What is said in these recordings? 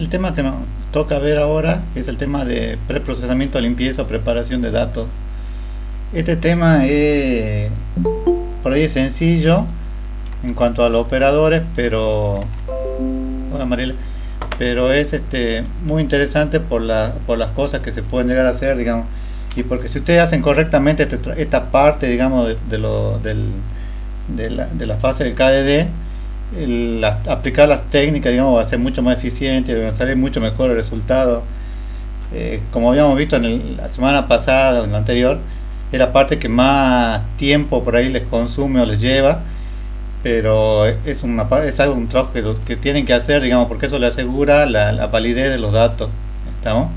El tema que nos toca ver ahora es el tema de preprocesamiento, limpieza o preparación de datos. Este tema por ahí es sencillo en cuanto a los operadores, pero hola Mariela, pero es muy interesante por las cosas que se pueden llegar a hacer, digamos, y porque si ustedes hacen correctamente esta parte, digamos, de la fase del KDD, aplicar las técnicas, digamos, va a ser mucho más eficiente, va a salir mucho mejor el resultado. Como habíamos visto la semana pasada o en la anterior, es la parte que más tiempo por ahí les consume o les lleva, pero es algo, un trabajo que tienen que hacer, digamos, porque eso le asegura la validez de los datos. ¿Estamos?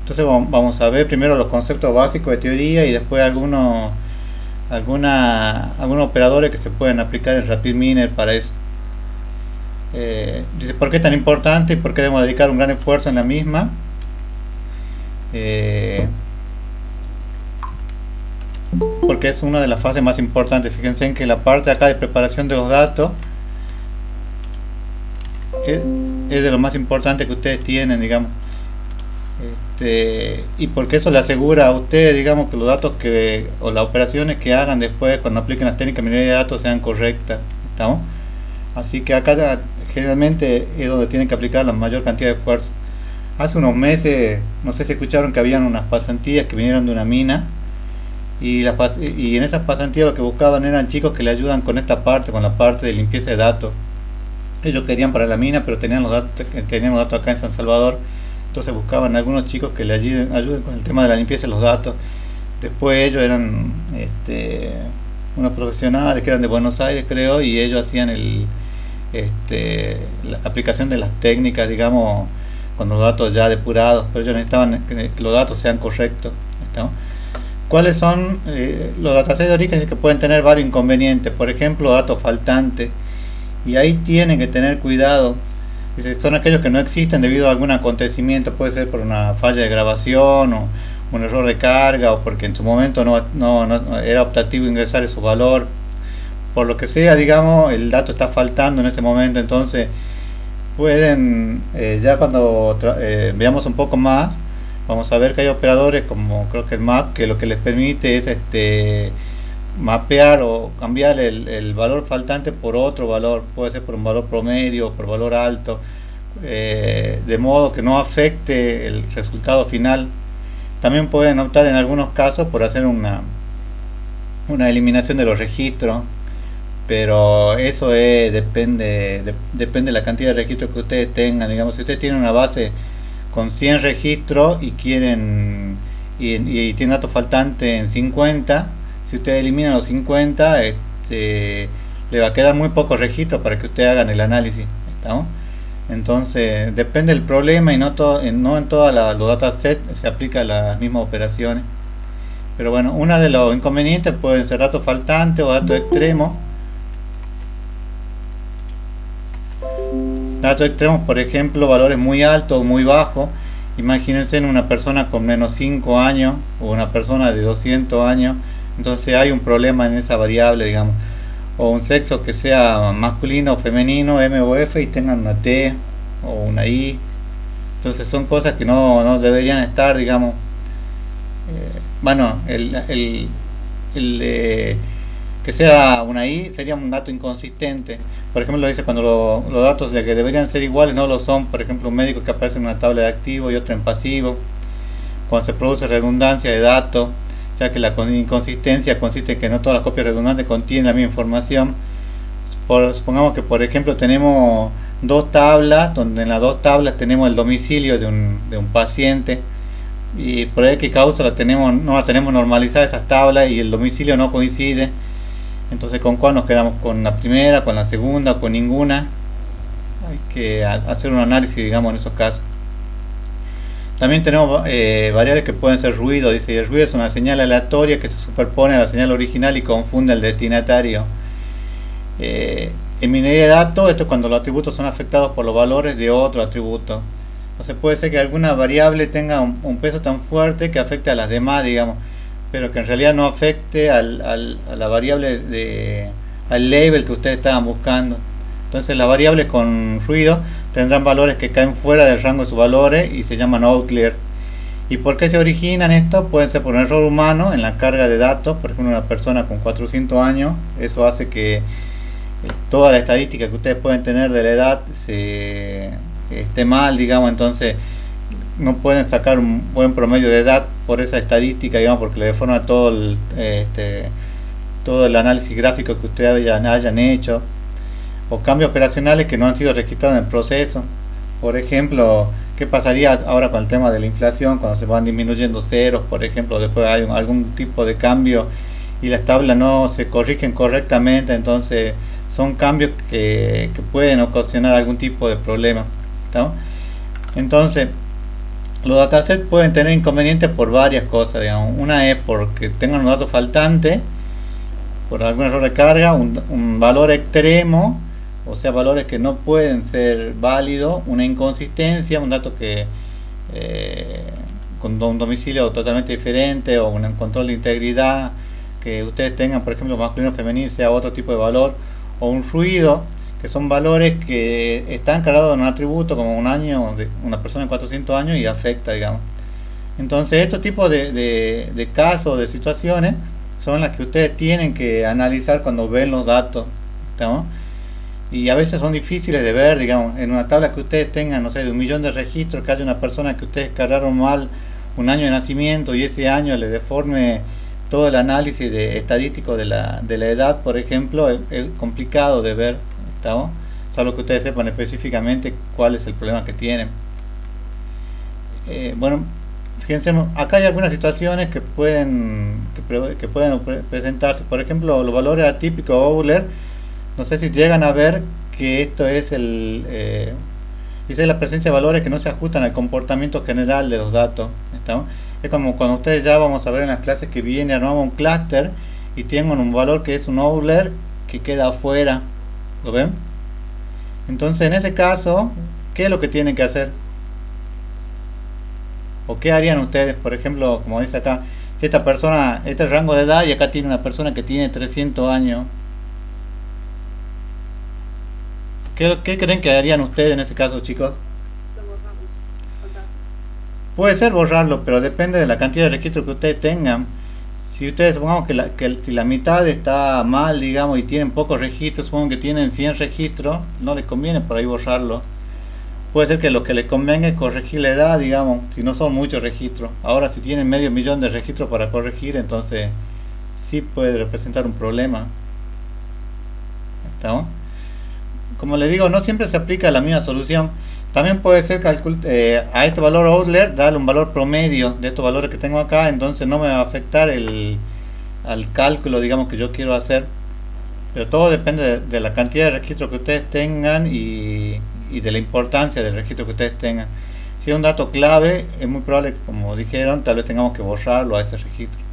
Entonces vamos a ver primero los conceptos básicos de teoría y después algunos operadores que se pueden aplicar en RapidMiner para eso. Dice, ¿por qué es tan importante y por qué debemos dedicar un gran esfuerzo en la misma? Porque es una de las fases más importantes. Fíjense en que la parte acá de preparación de los datos es de lo más importante que ustedes tienen, digamos. Y porque eso le asegura a ustedes, digamos, que los datos o las operaciones que hagan después cuando apliquen las técnicas de minería de datos sean correctas. ¿Estamos? Así que acá generalmente es donde tienen que aplicar la mayor cantidad de esfuerzo. Hace unos meses, no sé si escucharon que habían unas pasantías que vinieron de una mina y en esas pasantías lo que buscaban eran chicos que le ayudan con esta parte, con la parte de limpieza de datos. Ellos querían para la mina, pero tenían los datos acá en San Salvador, entonces buscaban algunos chicos que le ayuden con el tema de la limpieza de los datos. Después ellos eran unos profesionales que eran de Buenos Aires, creo, y ellos hacían la aplicación de las técnicas, digamos, con los datos ya depurados, pero ellos necesitaban que los datos sean correctos. ¿Estamos? ¿Cuáles son los datasets de origen que pueden tener varios inconvenientes? Por ejemplo, datos faltantes, y ahí tienen que tener cuidado. Son aquellos que no existen debido a algún acontecimiento, puede ser por una falla de grabación o un error de carga o porque en su momento no era optativo ingresar ese valor, por lo que sea, digamos, el dato está faltando en ese momento. Entonces pueden, ya cuando veamos un poco más, vamos a ver que hay operadores como creo que el map, que lo que les permite es mapear o cambiar el valor faltante por otro valor, puede ser por un valor promedio o por valor alto, de modo que no afecte el resultado final. También pueden optar en algunos casos por hacer una eliminación de los registros, pero eso depende de la cantidad de registros que ustedes tengan. Digamos, si ustedes tienen una base con 100 registros y tienen datos faltantes en 50, si ustedes eliminan los 50, le va a quedar muy pocos registros para que ustedes hagan el análisis. ¿Estamos? Entonces depende del problema y no en todos los datasets se aplican las mismas operaciones. Pero bueno, uno de los inconvenientes pueden ser datos faltantes o datos extremos. Datos extremos, por ejemplo, valores muy altos o muy bajos. Imagínense en una persona con menos 5 años o una persona de 200 años. Entonces hay un problema en esa variable, digamos. O un sexo que sea masculino o femenino, M o F, y tengan una T o una I. Entonces son cosas que no deberían estar, digamos. Bueno, que sea una I sería un dato inconsistente. Por ejemplo, lo dice cuando los datos de que deberían ser iguales no lo son. Por ejemplo, un médico que aparece en una tabla de activo y otro en pasivo. Cuando se produce redundancia de datos, ya que la inconsistencia consiste en que no todas las copias redundantes contienen la misma información. Supongamos que, por ejemplo, tenemos dos tablas, donde en las dos tablas tenemos el domicilio de un paciente, y por ahí que causa no la tenemos normalizada esas tablas y el domicilio no coincide. Entonces, ¿con cuál nos quedamos? ¿Con la primera, con la segunda o con ninguna? Hay que hacer un análisis, digamos, en esos casos. También tenemos variables que pueden ser ruido. Dice, el ruido es una señal aleatoria que se superpone a la señal original y confunde al destinatario. En minería de datos, esto es cuando los atributos son afectados por los valores de otro atributo. Entonces puede ser que alguna variable tenga un peso tan fuerte que afecte a las demás, digamos, pero que en realidad no afecte a la variable al label que ustedes estaban buscando. Entonces las variables con ruido tendrán valores que caen fuera del rango de sus valores y se llaman outlier. ¿Y por qué se originan esto? Pueden ser por un error humano en la carga de datos. Por ejemplo, una persona con 400 años, eso hace que toda la estadística que ustedes pueden tener de la edad se esté mal, digamos. Entonces no pueden sacar un buen promedio de edad por esa estadística, digamos, porque le deforma todo el análisis gráfico que ustedes hayan hecho, o cambios operacionales que no han sido registrados en el proceso. Por ejemplo, ¿qué pasaría ahora con el tema de la inflación cuando se van disminuyendo ceros? Por ejemplo, después hay algún tipo de cambio y las tablas no se corrigen correctamente, entonces son cambios que pueden ocasionar algún tipo de problema, ¿no? Entonces, los datasets pueden tener inconvenientes por varias cosas, digamos. Una es porque tengan un dato faltante, por algún error de carga, un valor extremo, o sea, valores que no pueden ser válidos, una inconsistencia, un dato que con un domicilio totalmente diferente, o un control de integridad, que ustedes tengan, por ejemplo, masculino o femenino, sea otro tipo de valor, o un ruido, que son valores que están cargados en un atributo como un año de una persona de 400 años y afecta, digamos. Entonces, estos tipos de casos, de situaciones, son las que ustedes tienen que analizar cuando ven los datos, ¿no? Y a veces son difíciles de ver, digamos, en una tabla que ustedes tengan, no sé, de 1.000.000 de registros, que haya una persona que ustedes cargaron mal un año de nacimiento y ese año le deforme todo el análisis estadístico de la edad, por ejemplo, es complicado de ver, ¿no? Salvo que ustedes sepan específicamente cuál es el problema que tienen. Bueno, fíjense, acá hay algunas situaciones que pueden presentarse. Por ejemplo, los valores atípicos Euler, no sé si llegan a ver que esto es dice la presencia de valores que no se ajustan al comportamiento general de los datos, ¿está? Es como cuando ustedes, ya vamos a ver en las clases que viene, armamos un clúster y tienen un valor que es un Euler que queda afuera, ¿lo ven? Entonces, en ese caso, ¿qué es lo que tienen que hacer? ¿O qué harían ustedes? Por ejemplo, como dice acá, si esta persona, este rango de edad, y acá tiene una persona que tiene 300 años, ¿qué creen que harían ustedes en ese caso, chicos? Puede ser borrarlo, pero depende de la cantidad de registros que ustedes tengan. Si ustedes, supongamos si la mitad está mal, digamos, y tienen pocos registros, supongo que tienen 100 registros, no les conviene por ahí borrarlo. Puede ser que lo que les convenga es corregir la edad, digamos, si no son muchos registros. Ahora, si tienen 500.000 de registros para corregir, entonces sí puede representar un problema. ¿Estamos? Como les digo, no siempre se aplica la misma solución. También puede ser a este valor Euler darle un valor promedio de estos valores que tengo acá, entonces no me va a afectar al cálculo, digamos, que yo quiero hacer. Pero todo depende de la cantidad de registros que ustedes tengan y de la importancia del registro que ustedes tengan. Si es un dato clave, es muy probable que, como dijeron, tal vez tengamos que borrarlo a ese registro.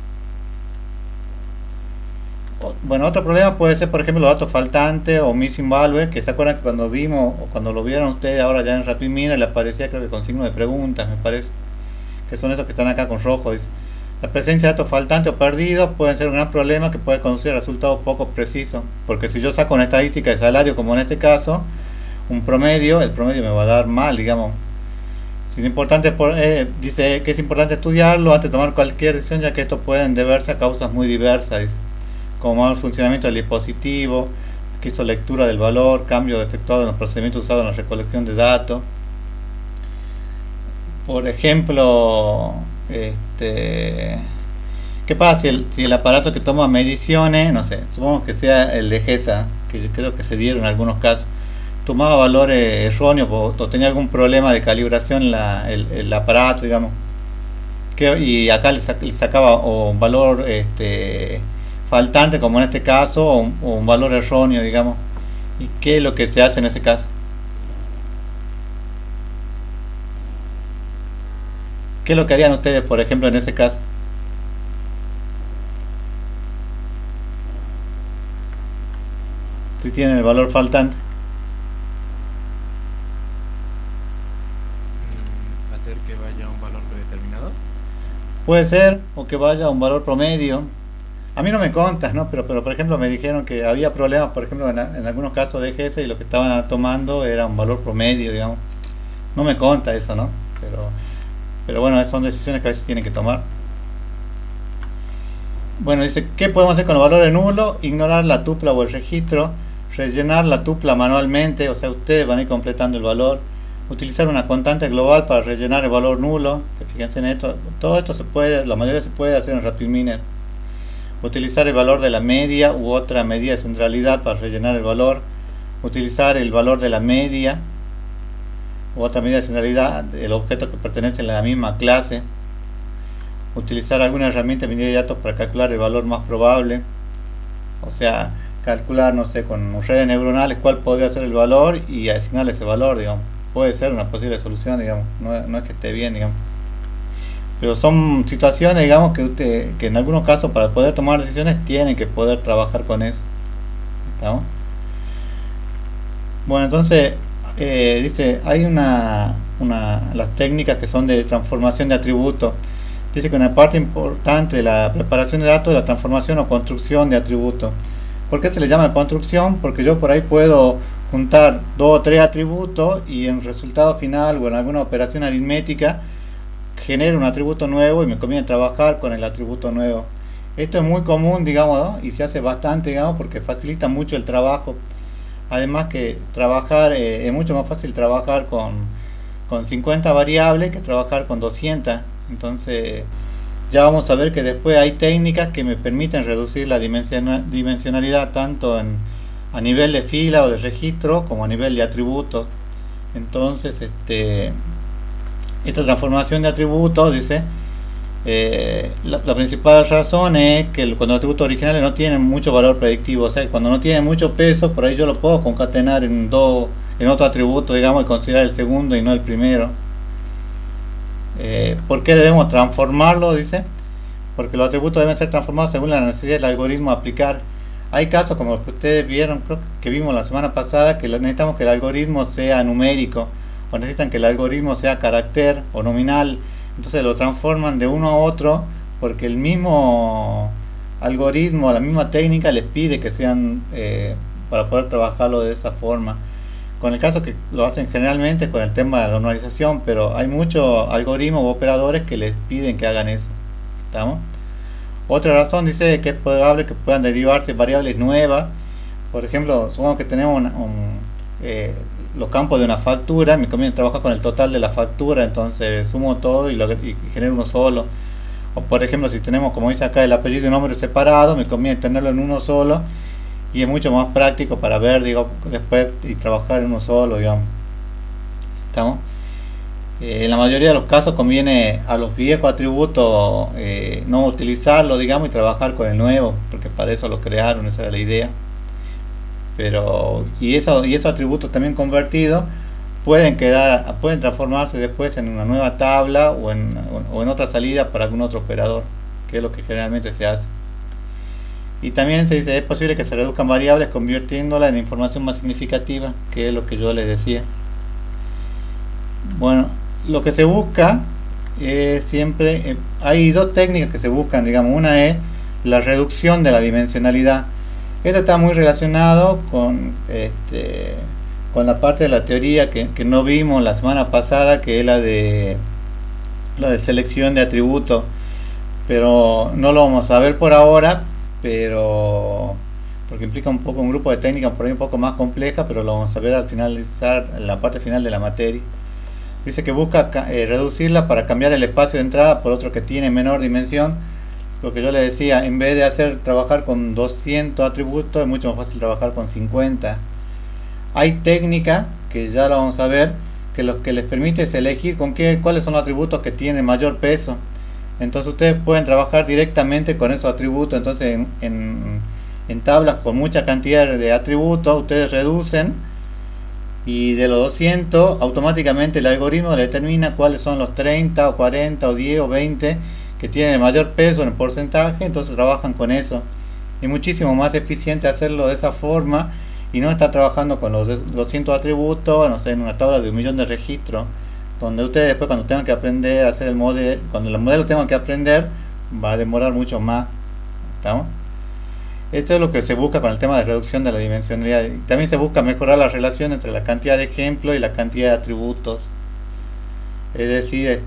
Bueno, otro problema puede ser, por ejemplo, los datos faltantes o missing value, que se acuerdan que cuando vimos o cuando lo vieron ustedes ahora ya en RapidMiner le aparecía, creo que con signo de preguntas, me parece, que son esos que están acá con rojo. Dice, la presencia de datos faltantes o perdidos puede ser un gran problema que puede conducir a resultados poco precisos, porque si yo saco una estadística de salario, como en este caso, un promedio, el promedio me va a dar mal, digamos. Dice que es importante estudiarlo antes de tomar cualquier decisión, ya que esto pueden deberse a causas muy diversas, dice, como mal funcionamiento del dispositivo, que hizo lectura del valor, cambio efectuado en los procedimientos usados en la recolección de datos. Por ejemplo, ¿qué pasa si el aparato que toma mediciones, no sé, supongamos que sea el de GESA, que yo creo que se dieron en algunos casos, tomaba valores erróneos o tenía algún problema de calibración el aparato, digamos, y acá le sacaba o un valor faltante, como en este caso, o un valor erróneo, digamos. ¿Y qué es lo que se hace en ese caso? ¿Qué es lo que harían ustedes, por ejemplo, en ese caso? Si tienen el valor faltante. Hacer que vaya a un valor predeterminado. Puede ser, o que vaya a un valor promedio. A mí no me contas, ¿no? Pero por ejemplo me dijeron que había problemas, por ejemplo, en algunos casos de EGS y lo que estaban tomando era un valor promedio, digamos. No me conta eso, ¿no? Pero bueno, son decisiones que a veces tienen que tomar. Bueno, dice, ¿qué podemos hacer con los valores nulos? Ignorar la tupla o el registro, rellenar la tupla manualmente, o sea, ustedes van a ir completando el valor, utilizar una constante global para rellenar el valor nulo, que fíjense en esto, todo esto se puede, la mayoría se puede hacer en RapidMiner. Utilizar el valor de la media u otra medida de centralidad para rellenar el valor, utilizar el valor de la media u otra medida de centralidad del objeto que pertenece a la misma clase, utilizar alguna herramienta de minería de datos para calcular el valor más probable, o sea, calcular, no sé, con redes neuronales cuál podría ser el valor y asignarle ese valor, digamos. Puede ser una posible solución, digamos, no es que esté bien, digamos. Pero son situaciones, digamos, que en algunos casos para poder tomar decisiones tienen que poder trabajar con eso. ¿Estamos? Bueno, entonces, dice, hay las técnicas que son de transformación de atributos. Dice que una parte importante de la preparación de datos es la transformación o construcción de atributos. ¿Por qué se le llama construcción? Porque yo por ahí puedo juntar dos o tres atributos y en resultado final o en alguna operación aritmética genero un atributo nuevo y me conviene trabajar con el atributo nuevo. Esto es muy común, digamos, ¿no? Y se hace bastante, digamos, porque facilita mucho el trabajo. Además que trabajar, es mucho más fácil trabajar con 50 variables que trabajar con 200. Entonces ya vamos a ver que después hay técnicas que me permiten reducir la dimensionalidad tanto a nivel de fila o de registro como a nivel de atributos. Entonces esta transformación de atributos, dice, la principal razón es que cuando los atributos originales no tienen mucho valor predictivo, o sea, cuando no tienen mucho peso, por ahí yo lo puedo concatenar en otro atributo, digamos, y considerar el segundo y no el primero. ¿Por qué debemos transformarlo? Dice, porque los atributos deben ser transformados según la necesidad del algoritmo a aplicar. Hay casos como los que ustedes vieron, creo que vimos la semana pasada, que necesitamos que el algoritmo sea numérico, o necesitan que el algoritmo sea carácter o nominal, entonces lo transforman de uno a otro porque el mismo algoritmo, la misma técnica les pide que sean para poder trabajarlo de esa forma. Con el caso que lo hacen generalmente con el tema de la normalización, pero hay muchos algoritmos u operadores que les piden que hagan eso. ¿Estamos? Otra razón dice que es probable que puedan derivarse variables nuevas. Por ejemplo, supongamos que tenemos los campos de una factura, me conviene trabajar con el total de la factura, entonces sumo todo y genero uno solo. O por ejemplo, si tenemos, como dice acá, el apellido y un nombre separado, me conviene tenerlo en uno solo y es mucho más práctico para ver, digo, después y trabajar en uno solo, digamos. ¿Estamos? En la mayoría de los casos conviene a los viejos atributos no utilizarlo, digamos, y trabajar con el nuevo, porque para eso lo crearon, esa era la idea. Y esos atributos también convertidos pueden transformarse después en una nueva tabla o en otra salida para algún otro operador, que es lo que generalmente se hace. Y también se dice, es posible que se reduzcan variables convirtiéndola en información más significativa, que es lo que yo les decía. Bueno, lo que se busca es siempre, hay dos técnicas que se buscan, digamos, una es la reducción de la dimensionalidad. Esto está muy relacionado con la parte de la teoría que no vimos la semana pasada, que es la de selección de atributos, pero no lo vamos a ver por ahora, porque implica un grupo de técnicas por ahí un poco más compleja, pero lo vamos a ver al finalizar la parte final de la materia. Dice que busca reducirla para cambiar el espacio de entrada por otro que tiene menor dimensión. Lo que yo le decía, en vez de trabajar con 200 atributos, es mucho más fácil trabajar con 50. Hay técnicas, que ya la vamos a ver, que lo que les permite es elegir cuáles son los atributos que tienen mayor peso. Entonces ustedes pueden trabajar directamente con esos atributos. Entonces en tablas con mucha cantidad de atributos, ustedes reducen y de los 200 automáticamente el algoritmo determina cuáles son los 30 o 40 o 10 o 20 que tienen el mayor peso en el porcentaje, entonces trabajan con eso. Es muchísimo más eficiente hacerlo de esa forma y no estar trabajando con los 200 atributos, no sé, en una tabla de 1.000.000 de registros, donde ustedes después cuando tengan que aprender a hacer el modelo, cuando el modelo tengan que aprender, va a demorar mucho más. ¿Estamos? Esto es lo que se busca con el tema de reducción de la dimensionalidad. Y también se busca mejorar la relación entre la cantidad de ejemplos y la cantidad de atributos. Es decir,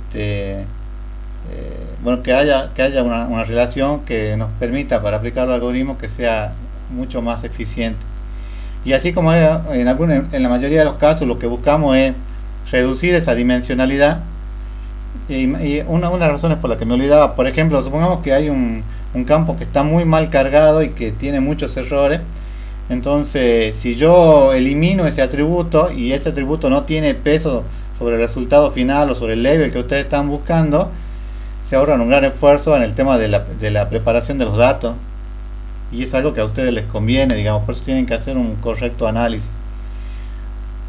bueno, que haya una relación que nos permita para aplicar el algoritmo que sea mucho más eficiente. Y así como en la mayoría de los casos lo que buscamos es reducir esa dimensionalidad. Y una de las razones por las que me olvidaba, por ejemplo, supongamos que hay un campo que está muy mal cargado y que tiene muchos errores. Entonces, si yo elimino ese atributo y ese atributo no tiene peso sobre el resultado final o sobre el level que ustedes están buscando, se ahorran un gran esfuerzo en el tema de la preparación de los datos. Y es algo que a ustedes les conviene, digamos, por eso tienen que hacer un correcto análisis.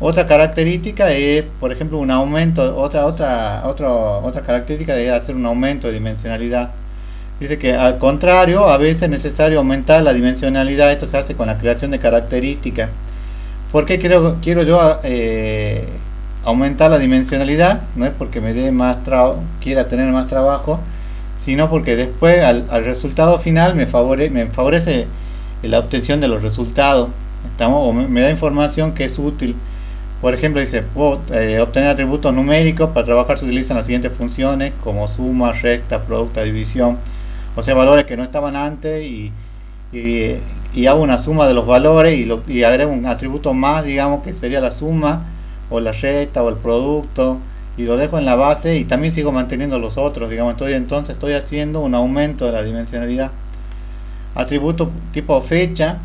Otra característica es, por ejemplo, un aumento, otra característica es hacer un aumento de dimensionalidad. Dice que al contrario, a veces es necesario aumentar la dimensionalidad. Esto se hace con la creación de características. ¿Por qué quiero yo aumentar la dimensionalidad? No es porque quiera tener más trabajo, sino porque después al resultado final me favorece la obtención de los resultados. O me da información que es útil. Por ejemplo, dice, puedo obtener atributos numéricos. Para trabajar se utilizan las siguientes funciones, como suma, resta, producto, división. O sea, valores que no estaban antes y hago una suma de los valores y agrego un atributo más, digamos, que sería la suma, o la resta, o el producto, y lo dejo en la base y también sigo manteniendo los otros, digamos. Entonces estoy haciendo un aumento de la dimensionalidad. Atributo tipo fecha.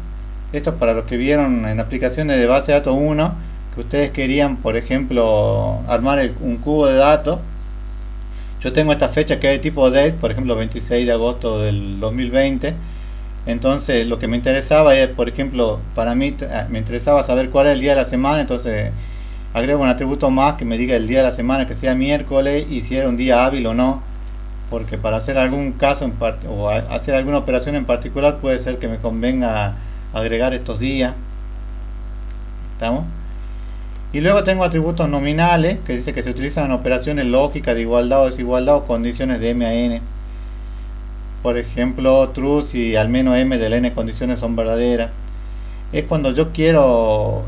Esto es para los que vieron en aplicaciones de base de datos 1, que ustedes querían, por ejemplo, armar un cubo de datos. Yo tengo esta fecha que es de tipo date, por ejemplo 26 de agosto del 2020. Entonces lo que me interesaba es, por ejemplo, para mí me interesaba saber cuál es el día de la semana. Entonces agrego un atributo más que me diga el día de la semana, que sea miércoles, y si era un día hábil o no, porque para hacer algún caso o hacer alguna operación en particular puede ser que me convenga agregar estos días. ¿Estamos? Y luego tengo atributos nominales, que dice que se utilizan en operaciones lógicas de igualdad o desigualdad o condiciones de m a n. Por ejemplo, true si al menos m de las n condiciones son verdaderas. Es cuando yo quiero,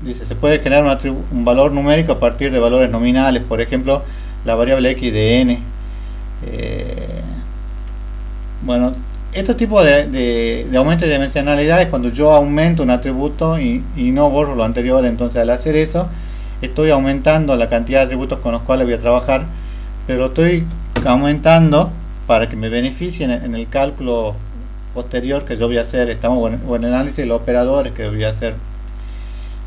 dice, se puede generar un valor numérico a partir de valores nominales. Por ejemplo, la variable x de n. Bueno, este tipo de aumento de dimensionalidad es cuando yo aumento un atributo y no borro lo anterior. Entonces, al hacer eso, estoy aumentando la cantidad de atributos con los cuales voy a trabajar, pero estoy aumentando para que me beneficien en el cálculo posterior que yo voy a hacer, o en el análisis de los operadores que voy a hacer.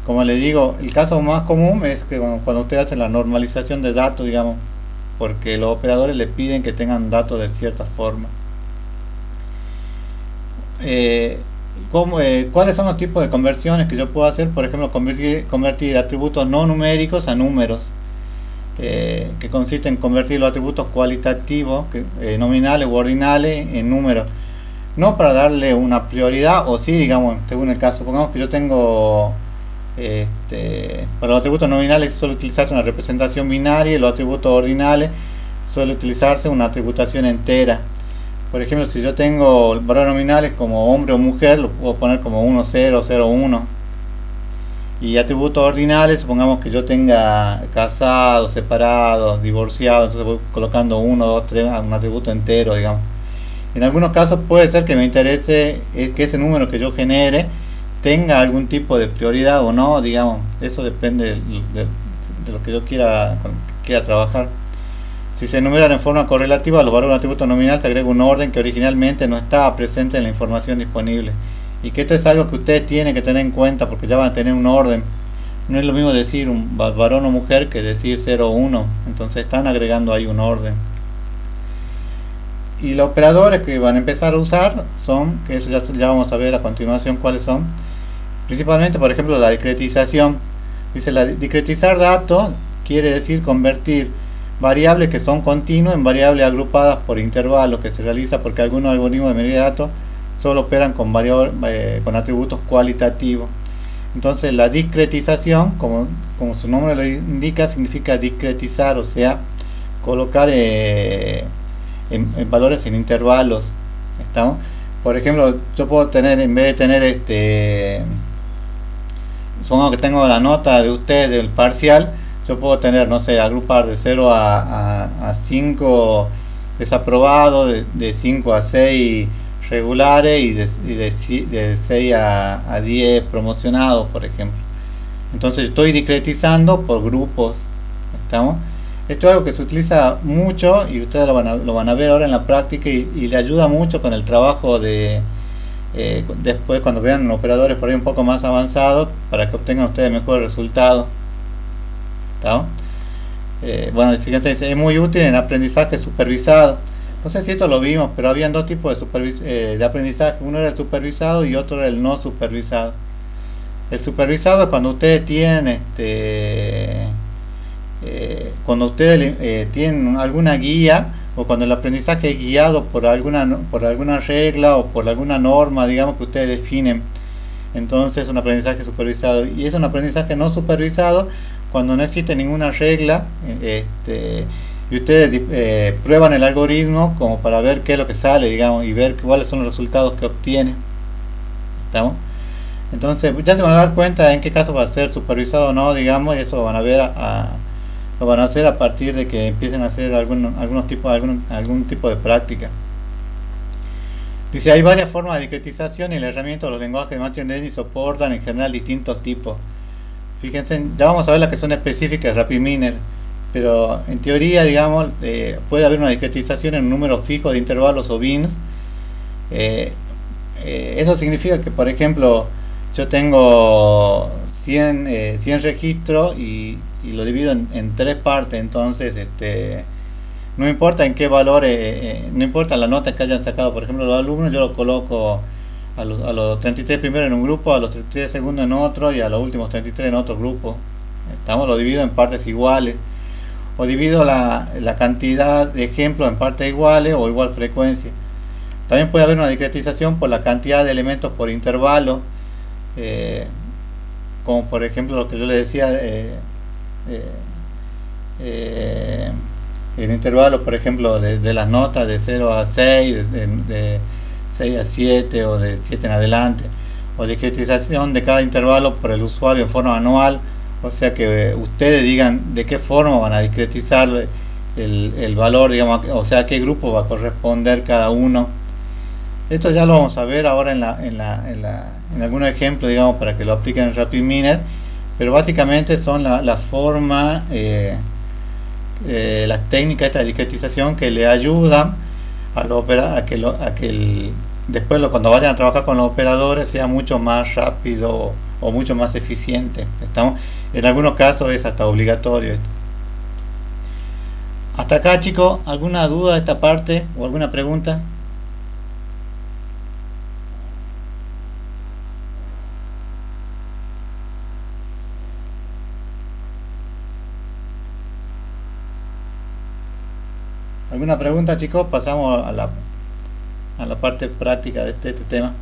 Como les digo, el caso más común es que cuando ustedes hacen la normalización de datos, digamos, porque los operadores le piden que tengan datos de cierta forma. ¿Cuáles son los tipos de conversiones que yo puedo hacer? Por ejemplo, convertir atributos no numéricos a números, que consiste en convertir los atributos cualitativos, nominales u ordinales, en números. No para darle una prioridad, o sí, digamos, según el caso. Pongamos que yo tengo, para los atributos nominales suele utilizarse una representación binaria, y los atributos ordinales suele utilizarse una atributación entera. Por ejemplo, si yo tengo valores nominales como hombre o mujer, lo puedo poner como 1, 0, 0, 1. Y atributos ordinales, supongamos que yo tenga casado, separado, divorciado, entonces voy colocando 1, 2, 3, un atributo entero, digamos. En algunos casos puede ser que me interese que ese número que yo genere tenga algún tipo de prioridad o no, digamos. Eso depende de lo que yo quiera trabajar. Si se enumeran en forma correlativa, los valores de un atributo nominal se agrega un orden que originalmente no estaba presente en la información disponible. Y que esto es algo que ustedes tienen que tener en cuenta, porque ya van a tener un orden. No es lo mismo decir un varón o mujer que decir 0 o 1. Entonces están agregando ahí un orden. Y los operadores que van a empezar a usar son, que eso ya vamos a ver a continuación cuáles son. Principalmente, por ejemplo, la discretización. Dice, discretizar datos quiere decir convertir variables que son continuas en variables agrupadas por intervalos, que se realiza porque algunos algoritmos de medida de datos solo operan con atributos cualitativos. Entonces la discretización, como su nombre lo indica, significa discretizar, o sea, colocar en valores en intervalos. ¿Estamos? Por ejemplo, yo puedo tener, en vez de tener supongamos que tengo la nota de usted del parcial, yo puedo tener, no sé, agrupar de 0 a 5 desaprobados, de 5 a 6 regulares de 6 a 10 promocionados, por ejemplo. Entonces estoy discretizando por grupos. ¿Estamos? Esto es algo que se utiliza mucho y ustedes lo van a ver ahora en la práctica y le ayuda mucho con el trabajo después cuando vean operadores por ahí un poco más avanzados para que obtengan ustedes mejores resultados. ¿Estamos? Bueno, fíjense, es muy útil en aprendizaje supervisado. No sé si esto lo vimos, pero habían dos tipos de aprendizaje. Uno era el supervisado y otro era el no supervisado. El supervisado es cuando ustedes tienen cuando ustedes tienen alguna guía o cuando el aprendizaje es guiado por alguna regla o por alguna norma, digamos, que ustedes definen. Entonces es un aprendizaje supervisado. Y es un aprendizaje no supervisado cuando no existe ninguna regla y ustedes prueban el algoritmo como para ver qué es lo que sale, digamos, y ver cuáles son los resultados que obtiene. ¿Estamos? Entonces ya se van a dar cuenta en qué caso va a ser supervisado o no, digamos, y eso lo van a ver lo van a hacer a partir de que empiecen a hacer algún tipo de práctica. Dice, hay varias formas de discretización y la herramienta de los lenguajes de Machine Learning soportan en general distintos tipos. Fíjense, ya vamos a ver las que son específicas de RapidMiner, pero en teoría, digamos, puede haber una discretización en un número fijo de intervalos o bins. Eso significa que, por ejemplo, yo tengo 100 registros y lo divido en tres partes, entonces no importa en qué valores, no importa la nota que hayan sacado, por ejemplo, los alumnos, yo lo coloco a los 33 primero en un grupo, a los 33 segundos en otro y a los últimos 33 en otro grupo. Lo divido en partes iguales, o divido la cantidad de ejemplos en partes iguales o igual frecuencia. También puede haber una discretización por la cantidad de elementos por intervalo, como por ejemplo lo que yo le decía, el intervalo, por ejemplo, de las notas de 0 a 6, de 6 a 7 o de 7 en adelante, o discretización de cada intervalo por el usuario en forma anual, o sea que ustedes digan de qué forma van a discretizar el valor, digamos, o sea, a qué grupo va a corresponder cada uno. Esto ya lo vamos a ver ahora en algunos ejemplos, digamos, para que lo apliquen en RapidMiner, pero básicamente son la forma, las técnicas de discretización que le ayudan a que después cuando vayan a trabajar con los operadores sea mucho más rápido o mucho más eficiente. En algunos casos es hasta obligatorio esto. Hasta acá, chicos, ¿alguna duda de esta parte o alguna pregunta? ¿Alguna pregunta, chicos? Pasamos a la parte práctica de este tema.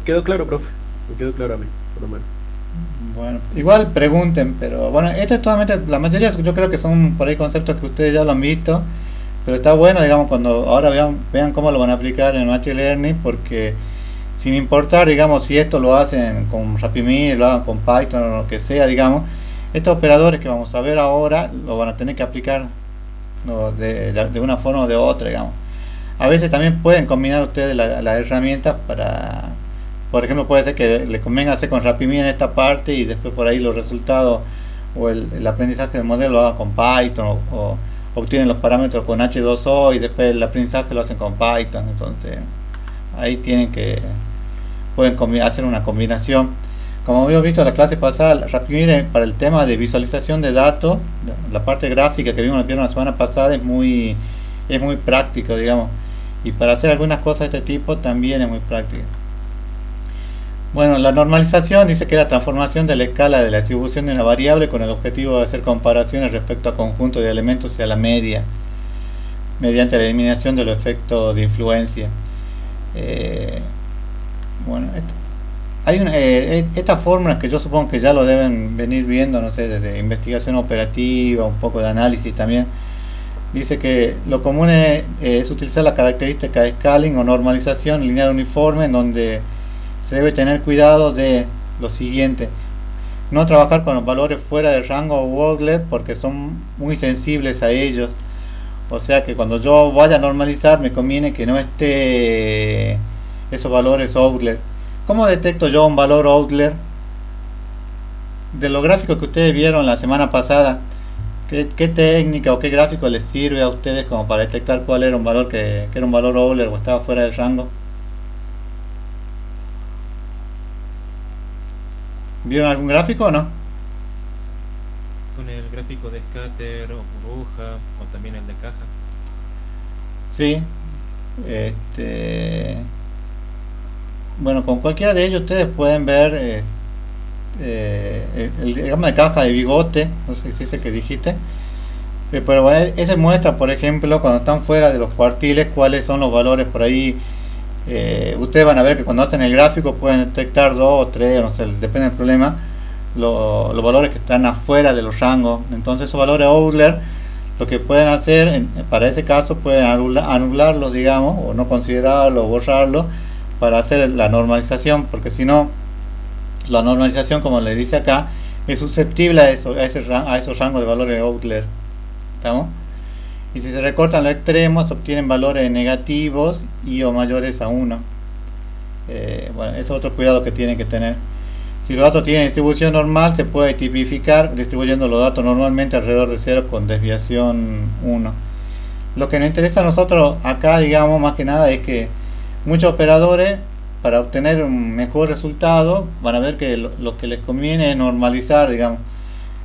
Quedó claro, profe. Me quedó claro a mí, por lo menos. Bueno, igual pregunten, pero bueno, esto es totalmente, la mayoría yo creo que son por ahí conceptos que ustedes ya lo han visto, pero está bueno, digamos, cuando ahora vean cómo lo van a aplicar en Machine Learning, porque sin importar, digamos, si esto lo hacen con RapidMiner, lo hagan con Python o lo que sea, digamos, estos operadores que vamos a ver ahora lo van a tener que aplicar, ¿no?, de una forma o de otra, digamos. A veces también pueden combinar ustedes las herramientas para, por ejemplo, puede ser que les convenga hacer con RapidMiner en esta parte y después por ahí los resultados o el aprendizaje del modelo lo hagan con Python o obtienen los parámetros con H2O y después el aprendizaje lo hacen con Python. Entonces ahí pueden hacer una combinación. Como habíamos visto en la clase pasada, RapidMiner para el tema de visualización de datos, la parte gráfica que vimos la semana pasada es muy práctico, digamos, y para hacer algunas cosas de este tipo también es muy práctico. Bueno, la normalización dice que es la transformación de la escala de la distribución de una variable con el objetivo de hacer comparaciones respecto a conjuntos de elementos y a la media, mediante la eliminación de los efectos de influencia. Bueno, estas fórmulas que yo supongo que ya lo deben venir viendo, no sé, desde investigación operativa, un poco de análisis también. Dice que lo común es utilizar la característica de scaling o normalización lineal uniforme, en donde se debe tener cuidado de lo siguiente: no trabajar con los valores fuera del rango o outlier porque son muy sensibles a ellos. O sea que cuando yo vaya a normalizar me conviene que no esté esos valores outlier. ¿Cómo detecto yo un valor outlier? De los gráficos que ustedes vieron la semana pasada, ¿qué técnica o qué gráfico les sirve a ustedes como para detectar cuál era un valor que era un valor outlier o estaba fuera del rango? ¿Vieron algún gráfico o no? Con el gráfico de scatter o burbuja o también el de caja. Sí. Bueno, con cualquiera de ellos ustedes pueden ver el diagrama de caja de bigote, no sé si es el que dijiste. Pero bueno, ese muestra, por ejemplo, cuando están fuera de los cuartiles, cuáles son los valores por ahí. Ustedes van a ver que cuando hacen el gráfico pueden detectar 2 o 3, no sé, depende del problema, los valores que están afuera de los rangos. Entonces esos valores outlier, lo que pueden hacer para ese caso, pueden anularlos, digamos, o no considerarlo o borrarlo para hacer la normalización, porque si no, la normalización, como le dice acá, es susceptible a esos rangos de valores outlier. ¿Estamos? Y si se recortan los extremos, obtienen valores negativos y o mayores a 1. Bueno, ese es otro cuidado que tienen que tener. Si los datos tienen distribución normal, se puede tipificar distribuyendo los datos normalmente alrededor de 0 con desviación 1. Lo que nos interesa a nosotros acá, digamos, más que nada es que muchos operadores, para obtener un mejor resultado, van a ver que lo que les conviene es normalizar, digamos.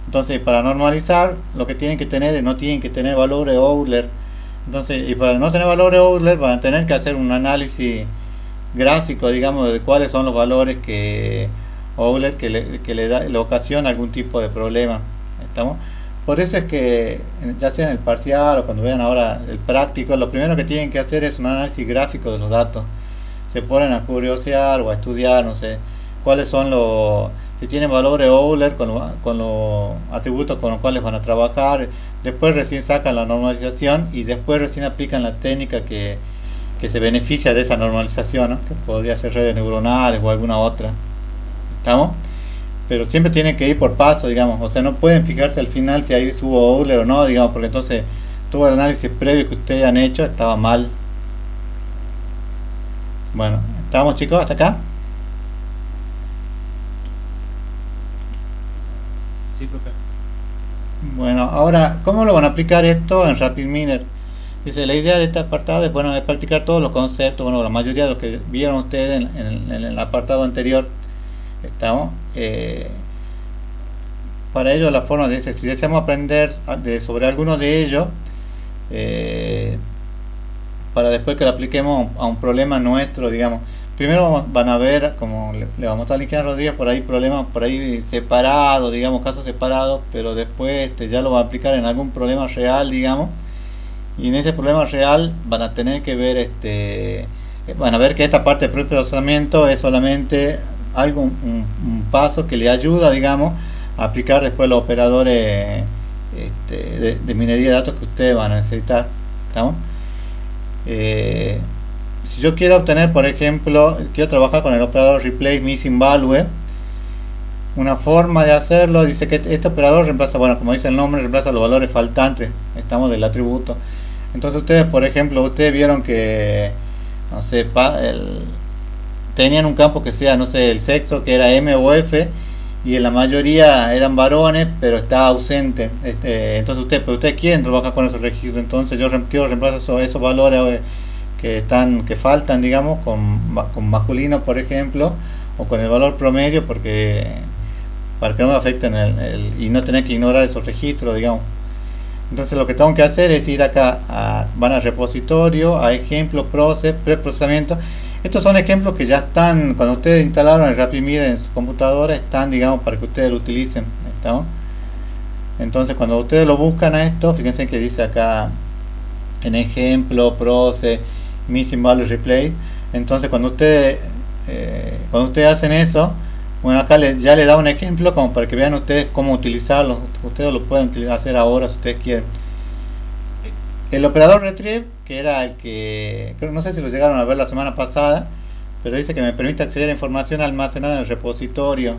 Entonces, para normalizar, lo que tienen que tener es no tienen que tener valores outlier. Entonces, y para no tener valores outlier, van a tener que hacer un análisis gráfico, digamos, de cuáles son los valores que outlier le ocasiona algún tipo de problema. ¿Estamos? Por eso es que, ya sea en el parcial o cuando vean ahora el práctico, lo primero que tienen que hacer es un análisis gráfico de los datos. Se ponen a curiosear o a estudiar, no sé, cuáles son si tienen valores outlier con los atributos con los cuales van a trabajar. Después recién sacan la normalización y después recién aplican la técnica que se beneficia de esa normalización, ¿no? Que podría ser redes neuronales o alguna otra. ¿Estamos? Pero siempre tienen que ir por paso, digamos. O sea, no pueden fijarse al final si ahí subo outlier o no, digamos, porque entonces todo el análisis previo que ustedes han hecho estaba mal. Bueno, ¿estamos, chicos, hasta acá? Sí, profe. Bueno, ahora, ¿cómo lo van a aplicar esto en RapidMiner? Dice, la idea de este apartado es, bueno, es practicar todos los conceptos, bueno, la mayoría de los que vieron ustedes en el apartado anterior. ¿Estamos? Para ello, la forma dice, si deseamos aprender sobre algunos de ellos, para después que lo apliquemos a un problema nuestro, digamos. Primero van a ver, como le vamos a estar linkeando a Rodríguez, por ahí problemas por ahí separados, digamos, casos separados, pero después ya lo van a aplicar en algún problema real, digamos, y en ese problema real van a tener que ver, van a ver que esta parte del procesamiento es solamente un paso que le ayuda, digamos, a aplicar después los operadores de minería de datos que ustedes van a necesitar. ¿Estamos? Si yo quiero obtener, por ejemplo, quiero trabajar con el operador replace missing value, una forma de hacerlo dice que este operador reemplaza, bueno, como dice el nombre, reemplaza los valores faltantes, estamos del atributo. Entonces ustedes, por ejemplo, ustedes vieron que, no sé, tenían un campo que sea, no sé, el sexo, que era M o F, y en la mayoría eran varones, pero está ausente. Entonces ustedes quieren trabajar con esos registros, entonces yo quiero reemplazar esos valores que faltan, digamos, con masculino, por ejemplo, o con el valor promedio, para que no me afecten y no tener que ignorar esos registros, digamos. Entonces lo que tengo que hacer es ir acá, van al repositorio, a ejemplo, preprocesamiento. Estos son ejemplos que ya están, cuando ustedes instalaron el RapidMiner en su computadora, están, digamos, para que ustedes lo utilicen. ¿Estamos? Entonces cuando ustedes lo buscan a esto, fíjense que dice acá en ejemplo, process, missing value replace. Entonces cuando ustedes cuando ustedes hacen eso, bueno, acá ya le da un ejemplo como para que vean ustedes cómo utilizarlo. Ustedes lo pueden hacer ahora si ustedes quieren. El operador retrieve, que era el que, no sé si lo llegaron a ver la semana pasada, pero dice que me permite acceder a información almacenada en el repositorio.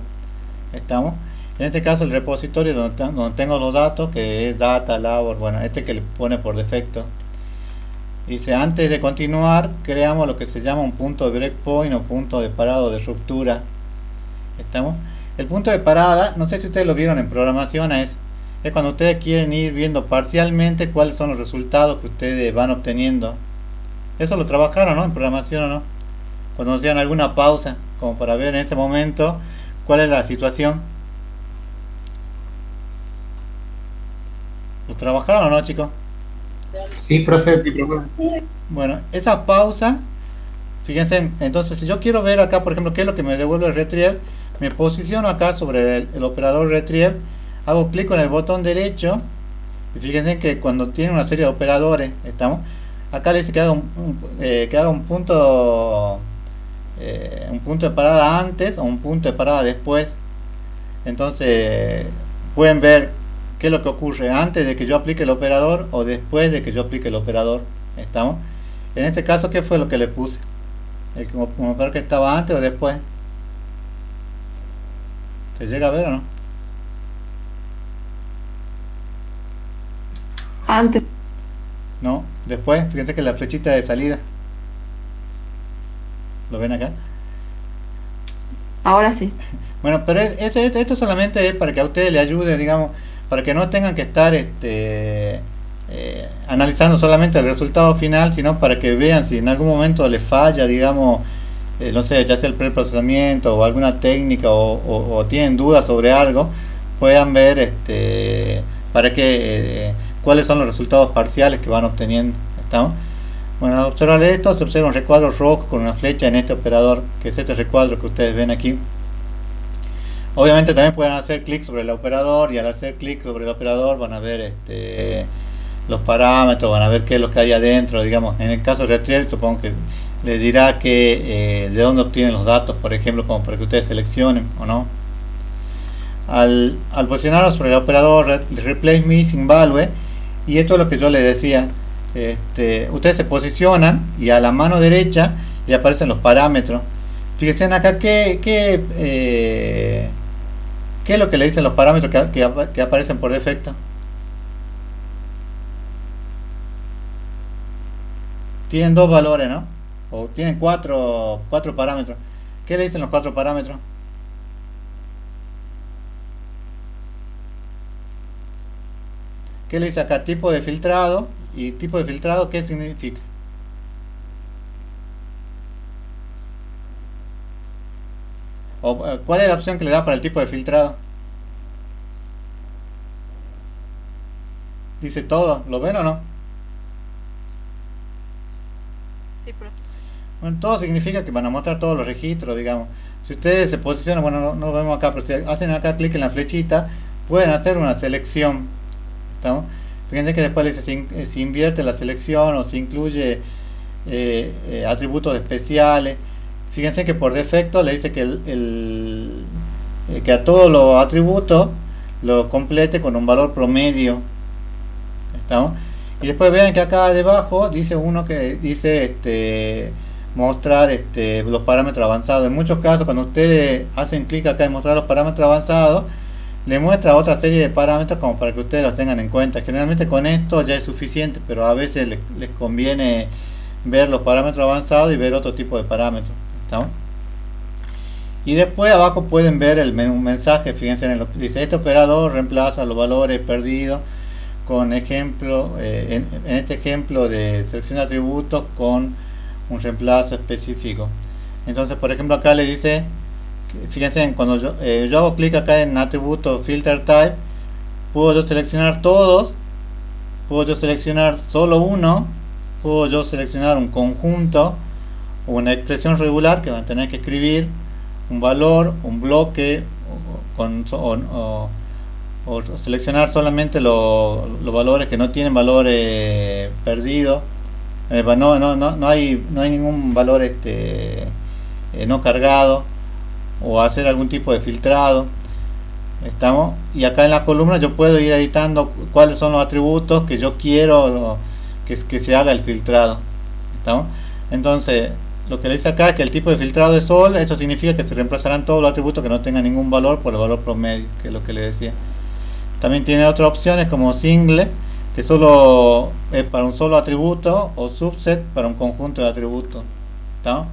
¿Estamos? En este caso el repositorio donde tengo los datos, que es data, labor, bueno, este que le pone por defecto. Dice, antes de continuar, creamos lo que se llama un punto de breakpoint o punto de parado de ruptura. ¿Estamos? El punto de parada, no sé si ustedes lo vieron en programación, es cuando ustedes quieren ir viendo parcialmente cuáles son los resultados que ustedes van obteniendo. Eso lo trabajaron, ¿no? En programación, ¿o no? Cuando hacían alguna pausa, como para ver en ese momento cuál es la situación. ¿Lo trabajaron o no, chicos? Sí, profe. Bueno, esa pausa, fíjense, entonces si yo quiero ver acá, por ejemplo, qué es lo que me devuelve el retrieve, me posiciono acá sobre el operador retrieve, hago clic con el botón derecho y fíjense que cuando tiene una serie de operadores, ¿estamos? Acá le dice que haga un punto de parada antes o un punto de parada después. Entonces pueden ver qué es lo que ocurre antes de que yo aplique el operador o después de que yo aplique el operador. ¿Estamos? En este caso, ¿qué fue lo que le puse? ¿Un operador que estaba antes o después? ¿Se llega a ver o no? Antes. No, después, fíjense que la flechita de salida. ¿Lo ven acá? Ahora sí. Bueno, pero esto solamente es para que a ustedes les ayude, digamos, para que no tengan que estar analizando solamente el resultado final, sino para que vean si en algún momento les falla, digamos, no sé, ya sea el preprocesamiento o alguna técnica o tienen dudas sobre algo, puedan ver para que cuáles son los resultados parciales que van obteniendo. ¿Estamos? Bueno, al observar esto se observa un recuadro rojo con una flecha en este operador, que es este recuadro que ustedes ven aquí. Obviamente también pueden hacer clic sobre el operador y al hacer clic sobre el operador van a ver los parámetros, van a ver qué es lo que hay adentro, digamos. En el caso de retrieve, supongo que les dirá que de dónde obtienen los datos, por ejemplo, como para que ustedes seleccionen o no. Al posicionarlos sobre el operador replace missing value, y esto es lo que yo les decía, ustedes se posicionan y a la mano derecha le aparecen los parámetros. Fíjense acá qué es lo que le dicen los parámetros que aparecen por defecto. Tienen dos valores, ¿no? O tienen cuatro parámetros. ¿Qué le dicen los cuatro parámetros? ¿Qué le dice acá? Tipo de filtrado. ¿Y tipo de filtrado qué significa? ¿Cuál es la opción que le da para el tipo de filtrado? Dice todo. ¿Lo ven o no? Sí, profe. Bueno, todo significa que van a mostrar todos los registros, digamos. Si ustedes se posicionan, bueno, no lo vemos acá, pero si hacen acá clic en la flechita, pueden hacer una selección. ¿Estamos? Fíjense que después le dice si invierte la selección o si incluye atributos especiales. Fíjense que por defecto le dice que que a todos los atributos lo complete con un valor promedio. ¿Estamos? Y después vean que acá debajo dice uno que dice mostrar los parámetros avanzados. En muchos casos, cuando ustedes hacen clic acá en mostrar los parámetros avanzados, le muestra otra serie de parámetros como para que ustedes los tengan en cuenta. Generalmente con esto ya es suficiente, pero a veces les conviene ver los parámetros avanzados y ver otro tipo de parámetros. ¿Estamos? Y después abajo pueden ver un mensaje. Fíjense, dice: este operador reemplaza los valores perdidos con ejemplo, en este ejemplo de selección de atributos con un reemplazo específico. Entonces, por ejemplo, acá le dice, fíjense, cuando yo hago clic acá en atributo filter type, puedo yo seleccionar todos, puedo yo seleccionar solo uno, puedo yo seleccionar un conjunto o una expresión regular que van a tener que escribir, un valor, un bloque, o seleccionar solamente los valores que no tienen valores perdidos. No hay ningún valor no cargado, o hacer algún tipo de filtrado. ¿Estamos? Y acá en la columna yo puedo ir editando cuáles son los atributos que yo quiero que se haga el filtrado. ¿Estamos? Entonces, lo que le dice acá es que el tipo de filtrado es all. Esto significa que se reemplazarán todos los atributos que no tengan ningún valor por el valor promedio, que es lo que le decía. También tiene otras opciones como single, que solo es para un solo atributo, o subset para un conjunto de atributos. ¿Estamos?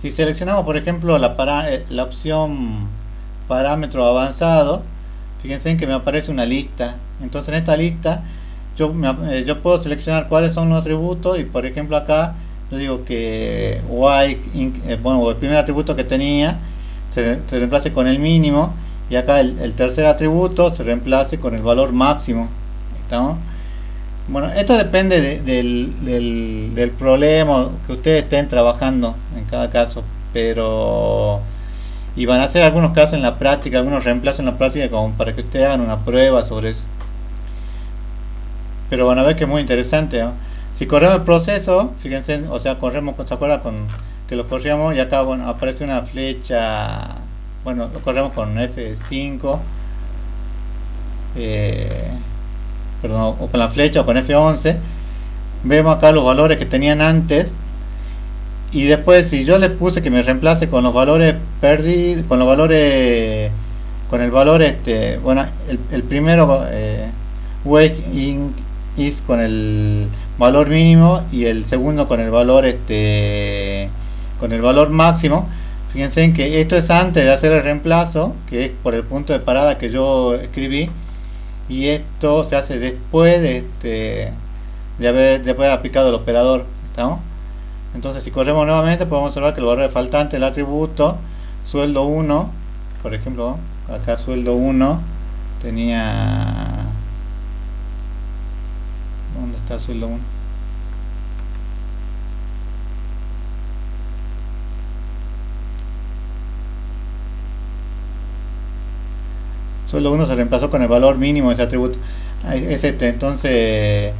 Si seleccionamos, por ejemplo, la opción parámetro avanzado, fíjense en que me aparece una lista. Entonces en esta lista yo puedo seleccionar cuáles son los atributos, y por ejemplo acá yo digo que bueno, el primer atributo que tenía se reemplace con el mínimo, y acá el tercer atributo se reemplace con el valor máximo. ¿Estamos? Bueno, esto depende del problema que ustedes estén trabajando en cada caso, pero y van a hacer algunos casos en la práctica, algunos reemplazos en la práctica como para que ustedes hagan una prueba sobre eso. Pero van a ver que es muy interesante, ¿no? Si corremos el proceso, fíjense, o sea, corremos, ¿se acuerdan con que lo corríamos? Y acá, bueno, aparece una flecha, bueno, lo corremos con F5, perdón, o con la flecha o con F11. Vemos acá los valores que tenían antes, y después si yo le puse que me reemplace con los valores perdidos, con el valor bueno, el primero wake in is con el valor mínimo, y el segundo con el valor máximo. Fíjense en que esto es antes de hacer el reemplazo, que es por el punto de parada que yo escribí, y esto se hace después de haber aplicado el operador. ¿Estamos? Entonces si corremos nuevamente podemos observar que el valor faltante del atributo sueldo 1, por ejemplo, acá sueldo 1 tenía... ¿Dónde está sueldo 1? Sueldo 1 se reemplazó con el valor mínimo de ese atributo. Es este. Entonces,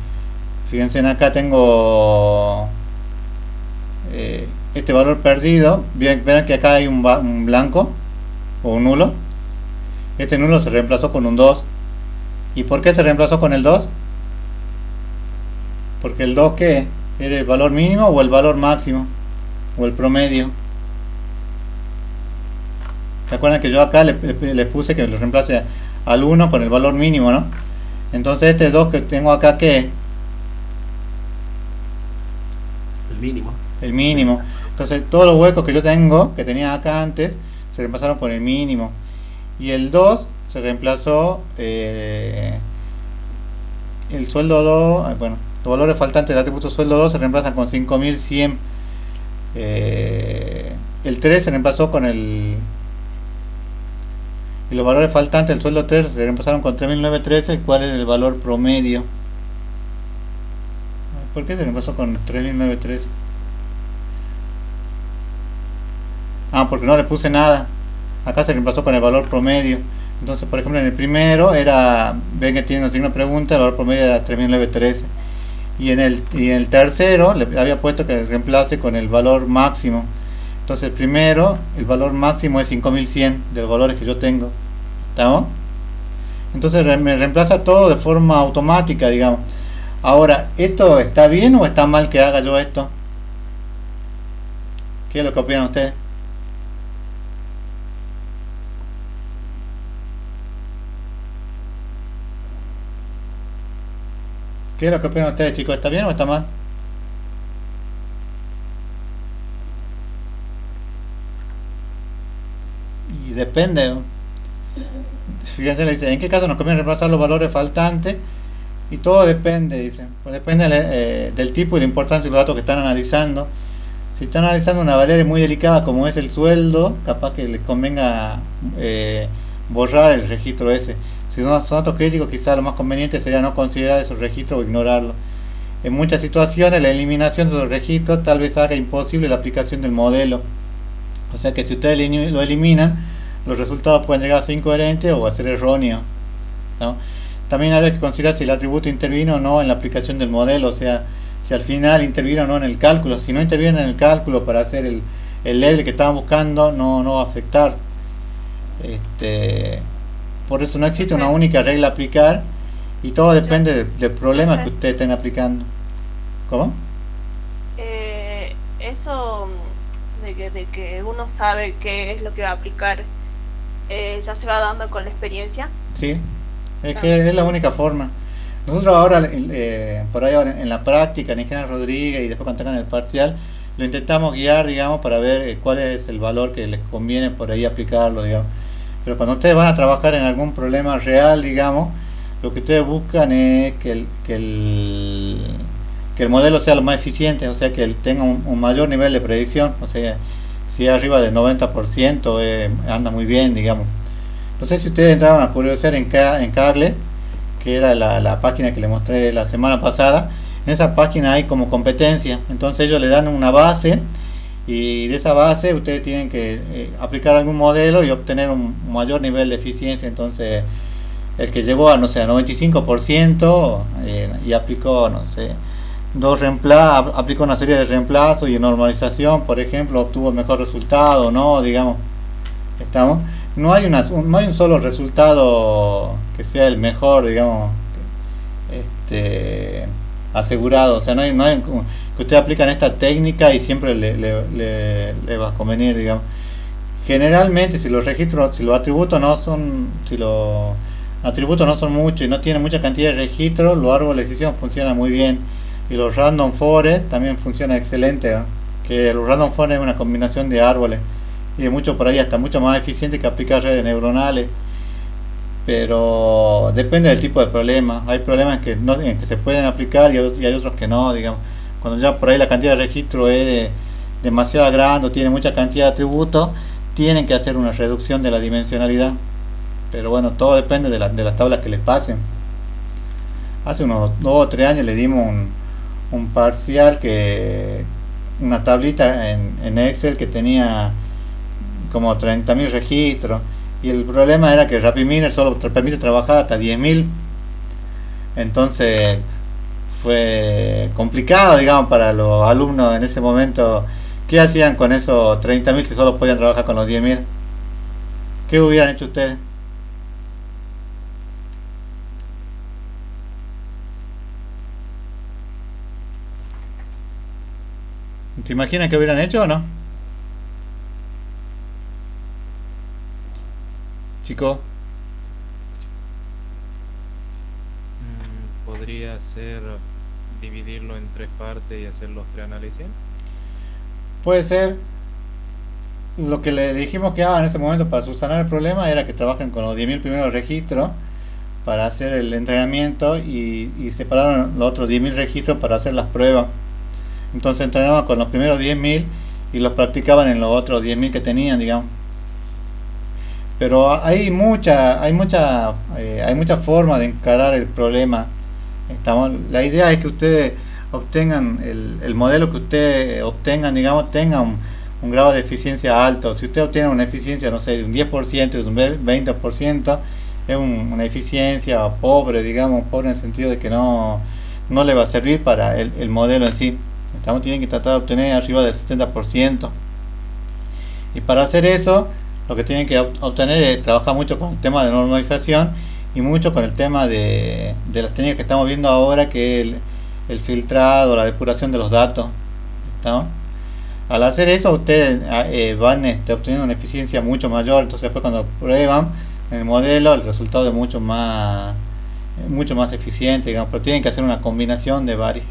fíjense en acá tengo este valor perdido. Verán que acá hay un blanco o un nulo. Este nulo se reemplazó con un 2. ¿Y por qué se reemplazó con el 2? Porque el 2, ¿qué? ¿Era el valor mínimo o el valor máximo? ¿O el promedio? ¿Se acuerdan que yo acá le puse que lo reemplace al 1 con el valor mínimo, ¿no? Entonces este 2 que tengo acá, ¿qué? El mínimo. El mínimo. Entonces todos los huecos que yo tengo, que tenía acá antes, se reemplazaron por el mínimo. Y el 2 se reemplazó, el sueldo 2, bueno, los valores faltantes del atributo sueldo 2 se reemplazan con 5100. El 3 se reemplazó con el... Y los valores faltantes del sueldo 3 se reemplazaron con 3913. ¿Cuál es el valor promedio? ¿Por qué se reemplazó con 3913? Ah, porque no le puse nada. Acá se reemplazó con el valor promedio. Entonces, por ejemplo, en el primero era, ven que tiene un signo de pregunta, el valor promedio era 3913. Y en el tercero le había puesto que reemplace con el valor máximo. Entonces el primero, el valor máximo es 5100 de los valores que yo tengo. ¿Estamos? Entonces me reemplaza todo de forma automática, digamos. Ahora, ¿esto está bien o está mal que haga yo esto? ¿Qué es lo que opinan ustedes? ¿Qué es lo que opinan ustedes, chicos? ¿Está bien o está mal? Y depende. Fíjense, le dice, ¿en qué caso nos conviene reemplazar los valores faltantes? Y todo depende, dice. Pues depende del tipo y la importancia de los datos que están analizando. Si están analizando una variable muy delicada como es el sueldo, capaz que les convenga borrar el registro ese. Si son datos críticos, quizás lo más conveniente sería no considerar esos registros o ignorarlos. En muchas situaciones la eliminación de los registros tal vez haga imposible la aplicación del modelo. O sea que si ustedes lo eliminan, los resultados pueden llegar a ser incoherentes o a ser erróneos, ¿no? También habría que considerar si el atributo intervino o no en la aplicación del modelo, o sea, si al final intervino o no en el cálculo. Si no interviene en el cálculo para hacer el level que estaban buscando no va a afectar. Este, por eso no existe una única regla a aplicar y todo depende del problema que ustedes estén aplicando. ¿Cómo? Eso de que uno sabe qué es lo que va a aplicar, ya se va dando con la experiencia. Sí, es que es la única forma. Nosotros ahora, por ahí ahora en la práctica, en Ingeniero Rodríguez y después cuando tengan el parcial, lo intentamos guiar, digamos, para ver cuál es el valor que les conviene por ahí aplicarlo, digamos. Pero cuando ustedes van a trabajar en algún problema real, digamos, lo que ustedes buscan es que el modelo sea lo más eficiente, o sea, que tenga un mayor nivel de predicción, o sea, si es arriba del 90%, anda muy bien, digamos. No sé si ustedes entraron a curiosear en Kaggle, que era la página que les mostré la semana pasada. En esa página hay como competencia, entonces ellos le dan una base y de esa base ustedes tienen que aplicar algún modelo y obtener un mayor nivel de eficiencia. Entonces el que llegó a, no sé, a 95% y aplicó, no sé, aplicó una serie de reemplazos y normalización, por ejemplo, obtuvo el mejor resultado, ¿no? Digamos, estamos. No hay un solo resultado que sea el mejor, digamos, asegurado. O sea, no hay que ustedes aplican esta técnica y siempre le va a convenir, digamos. Generalmente, si los atributos no son, si los atributos no son muchos y no tienen mucha cantidad de registros, los árboles de decisión funcionan muy bien. Y los random forest también funciona excelente, ¿no? Que los random forest es una combinación de árboles y mucho por ahí hasta mucho más eficiente que aplicar redes neuronales, pero depende del tipo de problema. Hay problemas en que se pueden aplicar y hay otros que no, digamos. Cuando ya por ahí la cantidad de registro es demasiado grande o tiene mucha cantidad de atributos, tienen que hacer una reducción de la dimensionalidad, pero bueno, todo depende de las tablas que les pasen. Hace unos 2 o 3 años le dimos un parcial, una tablita en Excel que tenía como 30.000 registros y el problema era que RapidMiner solo permite trabajar hasta 10.000. Entonces fue complicado, digamos, para los alumnos en ese momento. ¿Qué hacían con esos 30.000 si solo podían trabajar con los 10.000? ¿Qué hubieran hecho ustedes? ¿Se imaginan qué hubieran hecho o no? Chico, Podría ser dividirlo en 3 partes y hacer los 3 análisis. puede ser. Lo que le dijimos que hagan en ese momento para subsanar el problema era que trabajen con los 10.000 primeros registros para hacer el entrenamiento y separaron los otros 10.000 registros para hacer las pruebas. Entonces entrenaban con los primeros 10.000 y los practicaban en los otros 10.000 que tenían, digamos. Pero hay mucha forma de encarar el problema. La idea es que ustedes obtengan el modelo que ustedes obtengan, digamos, tenga un grado de eficiencia alto. Si usted obtiene una eficiencia, no sé, de un 10%, de un 20%, es una eficiencia pobre, digamos, pobre en el sentido de que no le va a servir para el modelo en sí. Tienen que tratar de obtener arriba del 70%. Y para hacer eso, lo que tienen que obtener es trabajar mucho con el tema de normalización y mucho con el tema de las técnicas que estamos viendo ahora, que es el filtrado, la depuración de los datos. ¿Estamos? Al hacer eso, ustedes van obteniendo una eficiencia mucho mayor. Entonces después cuando prueban en el modelo, el resultado es mucho más eficiente, digamos, pero tienen que hacer una combinación de varios.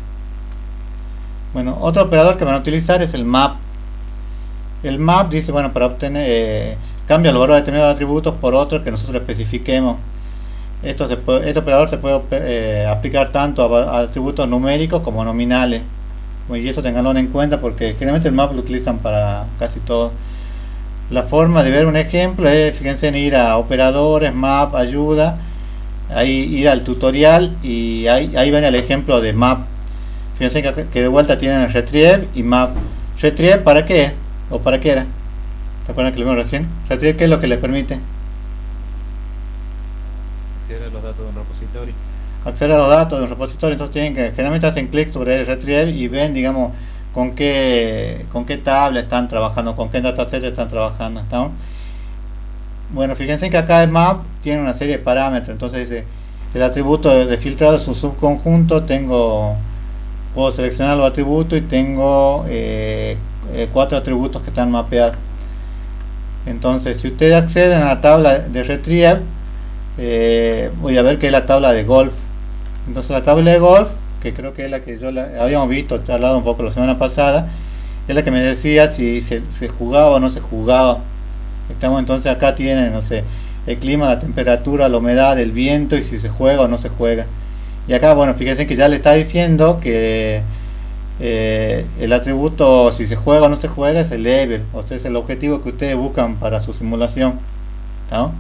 Bueno, otro operador que van a utilizar es el map. El map dice, bueno, para obtener, cambia los valores determinados de atributos por otros que nosotros especifiquemos. Este operador se puede aplicar tanto a atributos numéricos como nominales. Y eso tenganlo en cuenta porque generalmente el map lo utilizan para casi todo. La forma de ver un ejemplo es, fíjense, en ir a operadores, map, ayuda, ahí ir al tutorial y ahí ven el ejemplo de map. Fíjense que de vuelta tienen el retrieve y map. ¿Retrieve para qué? ¿O para qué era? ¿Te acuerdan que lo vimos recién? ¿Retrieve qué es lo que le permite? Acceder a los datos de un repositorio. Acceder a los datos de un repositorio. Entonces generalmente hacen clic sobre el retrieve y ven, digamos, con qué tabla están trabajando, con qué dataset están trabajando. ¿Estamos? Bueno, fíjense que acá el map tiene una serie de parámetros. Entonces dice, el atributo de filtrado es un subconjunto. Puedo seleccionar los atributos y tengo 4 atributos que están mapeados. Entonces, si ustedes acceden a la tabla de retrieve, voy a ver que es la tabla de golf. Entonces, la tabla de golf, que creo que es la que habíamos visto, charlado un poco la semana pasada, es la que me decía si se jugaba o no se jugaba. Entonces acá tienen, no sé, el clima, la temperatura, la humedad, el viento y si se juega o no se juega. Y acá, bueno, fíjense que ya le está diciendo que el atributo, si se juega o no se juega, es el level, o sea, es el objetivo que ustedes buscan para su simulación. ¿No?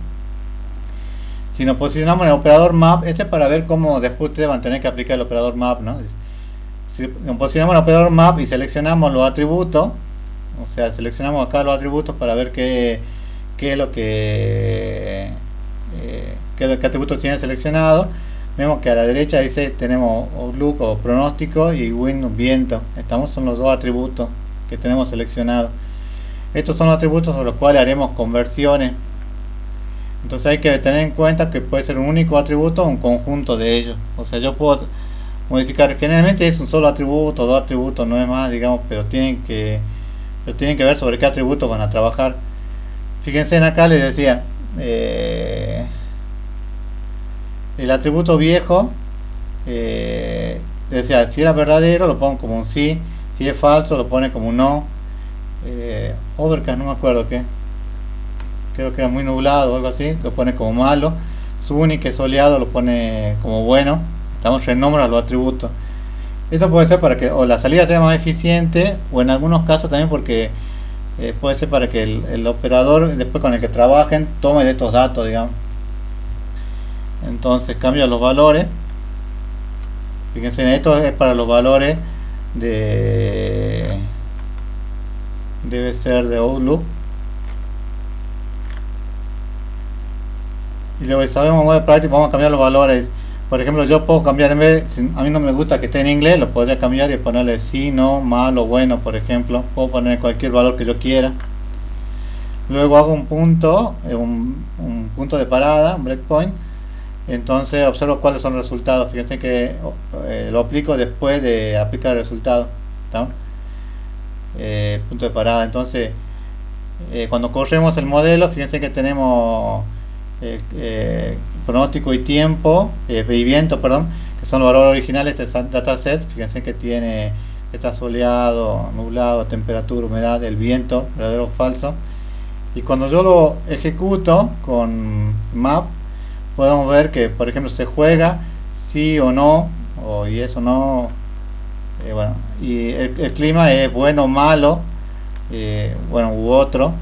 Si nos posicionamos en el operador map, este es para ver cómo después ustedes van a tener que aplicar el operador map, ¿no? Si nos posicionamos en el operador map y seleccionamos los atributos, o sea, seleccionamos acá los atributos para ver qué es lo que qué atributos tiene seleccionado. Vemos que a la derecha dice tenemos outlook o pronóstico y wind, viento. Son los dos atributos que tenemos seleccionados. Estos son los atributos sobre los cuales haremos conversiones. Entonces hay que tener en cuenta que puede ser un único atributo o un conjunto de ellos. O sea, yo puedo modificar, generalmente es un solo atributo, dos atributos, no es más, digamos, pero tienen que ver sobre qué atributos van a trabajar. Fíjense en acá les decía, el atributo viejo, decía, si era verdadero lo pongo como un sí, si es falso lo pone como un no. Overcast, no me acuerdo qué, creo que era muy nublado o algo así, lo pone como malo. Sunny, que es soleado, lo pone como bueno. Estamos renombra los atributos. Esto puede ser para que o la salida sea más eficiente, o en algunos casos también porque puede ser para que el operador después con el que trabajen tome de estos datos, digamos. Entonces cambia los valores. Fíjense, esto es para los valores debe ser de outlook. Y luego sabemos modo práctico, vamos a cambiar los valores. Por ejemplo, yo puedo cambiar, en vez a mí no me gusta que esté en inglés, lo podría cambiar y ponerle sí, no, malo, bueno, por ejemplo. Puedo poner cualquier valor que yo quiera. Luego hago un punto de parada, un breakpoint. Entonces observo cuáles son los resultados. Fíjense que lo aplico después de aplicar el resultado. ¿Está? Punto de parada. Entonces, cuando corremos el modelo, fíjense que tenemos pronóstico y tiempo, y viento, perdón, que son los valores originales de este dataset. Fíjense que está soleado, nublado, temperatura, humedad, el viento, verdadero o falso. Y cuando yo lo ejecuto con map, podemos ver que, por ejemplo, se juega sí o no, o yes o no. Bueno, y el clima es bueno o malo, bueno u otro.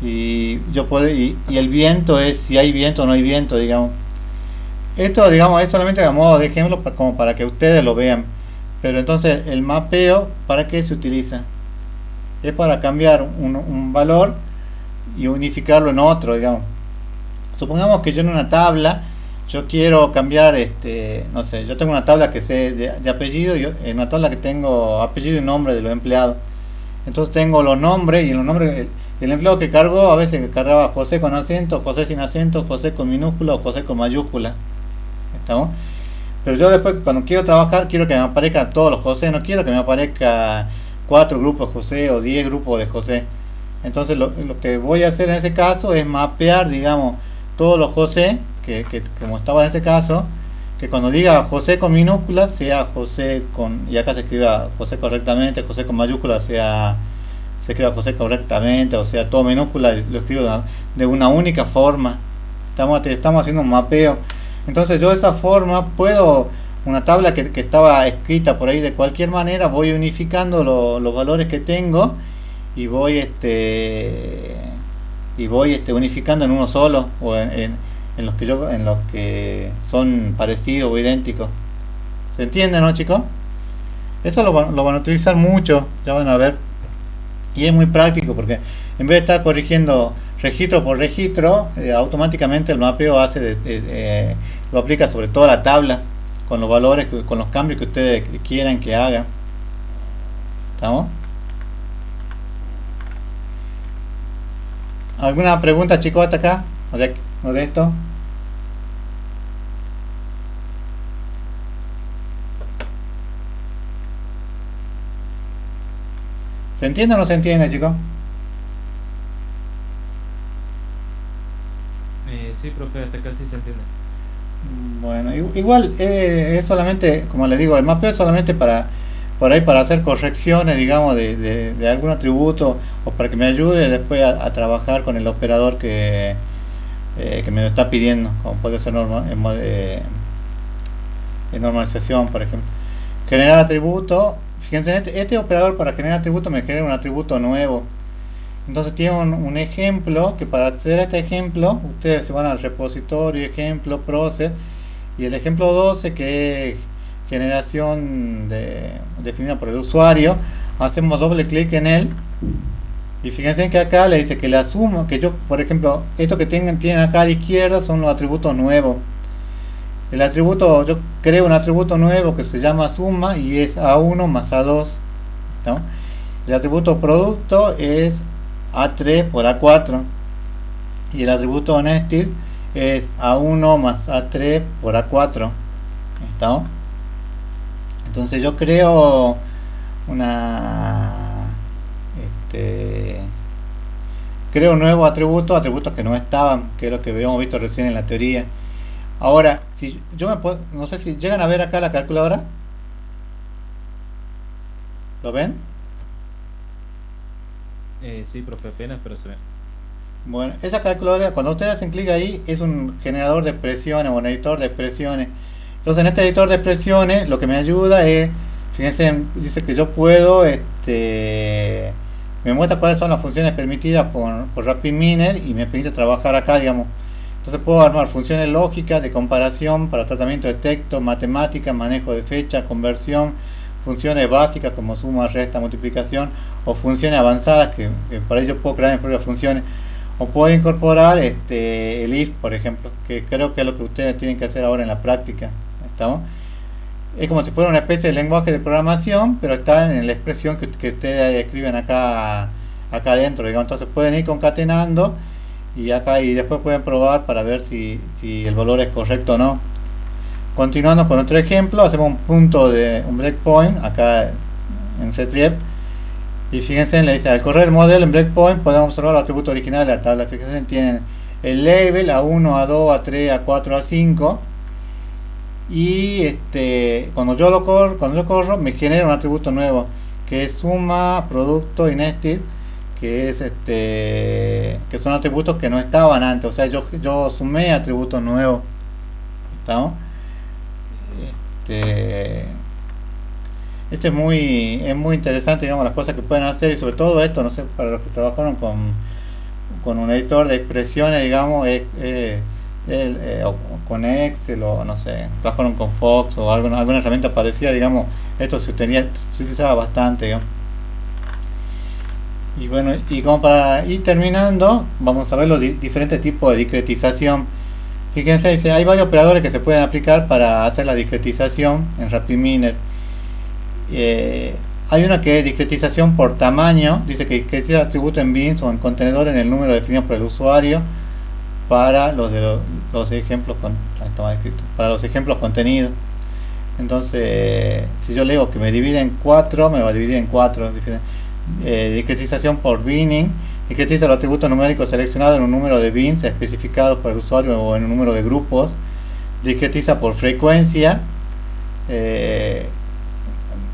Y yo puedo y el viento es si hay viento o no hay viento, digamos. Esto, digamos, es solamente a modo de ejemplo como para que ustedes lo vean. Pero entonces el mapeo, ¿para qué se utiliza? Es para cambiar un valor y unificarlo en otro, digamos. Supongamos que yo en una tabla yo quiero cambiar, no sé, yo tengo una tabla que sé de apellido, en una tabla que tengo apellido y nombre de los empleados. Entonces tengo los nombres y los nombres. El empleado que cargó, a veces cargaba José con acento, José sin acento, José con minúscula o José con mayúscula. ¿Estamos? Pero yo después, cuando quiero trabajar, quiero que me aparezcan todos los José, no quiero que me aparezca 4 grupos de José o 10 grupos de José. Entonces lo que voy a hacer en ese caso es mapear, digamos, todos los José, que como estaba en este caso, que cuando diga José con minúscula sea José con, y acá se escriba José correctamente, José con mayúscula se escriba José correctamente, o sea, todo minúscula lo escribo de una única forma. Estamos haciendo un mapeo. Entonces yo de esa forma puedo, una tabla que estaba escrita por ahí de cualquier manera, voy unificando los valores que tengo y voy unificando en uno solo, o en los que son parecidos o idénticos. ¿Se entiende, no, chicos? Eso lo van a utilizar mucho, ya van a ver. Y es muy práctico porque en vez de estar corrigiendo registro por registro, automáticamente el mapeo lo aplica sobre toda la tabla con los valores, con los cambios que ustedes quieran que haga. ¿Estamos? ¿Alguna pregunta, chicos, hasta acá? ¿O de esto? ¿Se entiende o no se entiende, chicos? Sí, profe, hasta acá sí se entiende. Bueno, igual es solamente, como le digo, el mapeo es solamente para por ahí para hacer correcciones, digamos, de algún atributo o para que me ayude después a trabajar con el operador que me lo está pidiendo, como puede ser en normalización, por ejemplo. Generar atributo, fíjense, este operador para generar atributo me genera un atributo nuevo. Entonces tiene un ejemplo que para hacer este ejemplo ustedes se van al repositorio, ejemplo, process, y el ejemplo 12 que es generación definida por el usuario, hacemos doble clic en él y fíjense que acá le dice que la suma, que yo por ejemplo, esto que tienen acá a la izquierda son los atributos nuevos. El atributo, yo creo un atributo nuevo que se llama suma y es A1 más A2, ¿no? El atributo producto es A3 por A4 y el atributo nested es A1 más A3 por A4, ¿está? Entonces yo creo creo un nuevo atributos que no estaban, que es lo que habíamos visto recién en la teoría. Ahora, si yo no sé si llegan a ver acá la calculadora. ¿Lo ven? Sí, profe, apenas, pero se ve. Bueno, esa calculadora, cuando ustedes hacen clic ahí, es un generador de expresiones o un editor de expresiones. Entonces, en este editor de expresiones, lo que me ayuda es, fíjense, dice que yo puedo, me muestra cuáles son las funciones permitidas por RapidMiner y me permite trabajar acá, digamos. Entonces puedo armar funciones lógicas de comparación para tratamiento de texto, matemática, manejo de fecha, conversión, funciones básicas como suma, resta, multiplicación, o funciones avanzadas que por ello puedo crear mis propias funciones, o puedo incorporar el if, por ejemplo, que creo que es lo que ustedes tienen que hacer ahora en la práctica. ¿Estamos? Es como si fuera una especie de lenguaje de programación, pero está en la expresión que ustedes escriben acá adentro, digamos. Entonces pueden ir concatenando y acá y después pueden probar para ver si el valor es correcto o no. Continuando con otro ejemplo, hacemos un punto de un breakpoint acá en retrieve y fíjense, le dice al correr el modelo en breakpoint podemos observar los atributos originales de la tabla. Fíjense, tienen el label A1, A2, A3, A4, A5 y cuando yo corro me genera un atributo nuevo que es suma, producto y nested, que es que son atributos que no estaban antes, o sea, yo sumé atributos nuevos. ¿Estamos? Esto es muy interesante, digamos, las cosas que pueden hacer y sobre todo esto, no sé, para los que trabajaron con un editor de expresiones, digamos, o con Excel o no sé, trabajaron con Fox o alguna herramienta parecida, digamos, esto se utilizaba bastante, digamos. Y bueno, y como para ir terminando, vamos a ver los diferentes tipos de discretización. Fíjense, dice, hay varios operadores que se pueden aplicar para hacer la discretización en RapidMiner. Hay una que es discretización por tamaño, dice que discretiza atributos en bins o en contenedores en el número definido por el usuario para los ejemplos para los ejemplos contenidos. Entonces, si yo le digo que me divide en 4, me va a dividir en 4. Discretización por binning, discretiza los atributos numéricos seleccionados en un número de bins especificados por el usuario o en un número de grupos. Discretiza por frecuencia,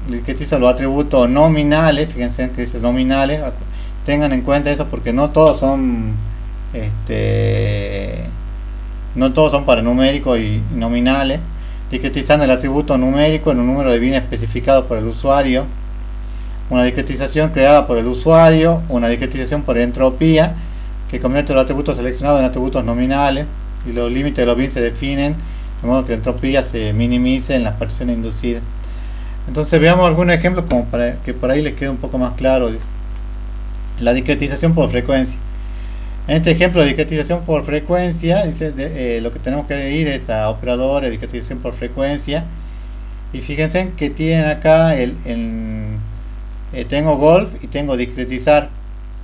discretiza los atributos nominales. Fíjense que dice nominales, tengan en cuenta eso porque no todos son para numéricos y nominales. Discretizando el atributo numérico en un número de bins especificado por el usuario. Una discretización creada por el usuario, una discretización por entropía, que convierte los atributos seleccionados en atributos nominales, y los límites de los bins se definen de modo que la entropía se minimice en las particiones inducidas. Entonces veamos algunos ejemplos como para que por ahí les quede un poco más claro. La discretización por frecuencia. En este ejemplo de discretización por frecuencia, dice, lo que tenemos que ir es a operadores, discretización por frecuencia, y fíjense que tienen acá tengo golf y tengo discretizar.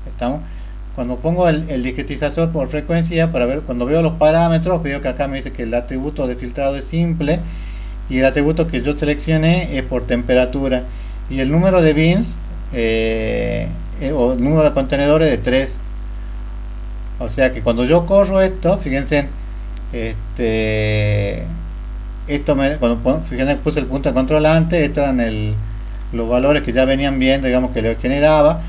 ¿Estamos? Cuando pongo el discretizador por frecuencia, para ver, cuando veo los parámetros, veo que acá me dice que el atributo de filtrado es simple y el atributo que yo seleccioné es por temperatura, y el número de bins o el número de contenedores de 3. O sea que cuando yo corro esto, fíjense, fíjense, puse el punto de control antes, estos eran los valores que ya venían viendo, digamos, que lo generaba.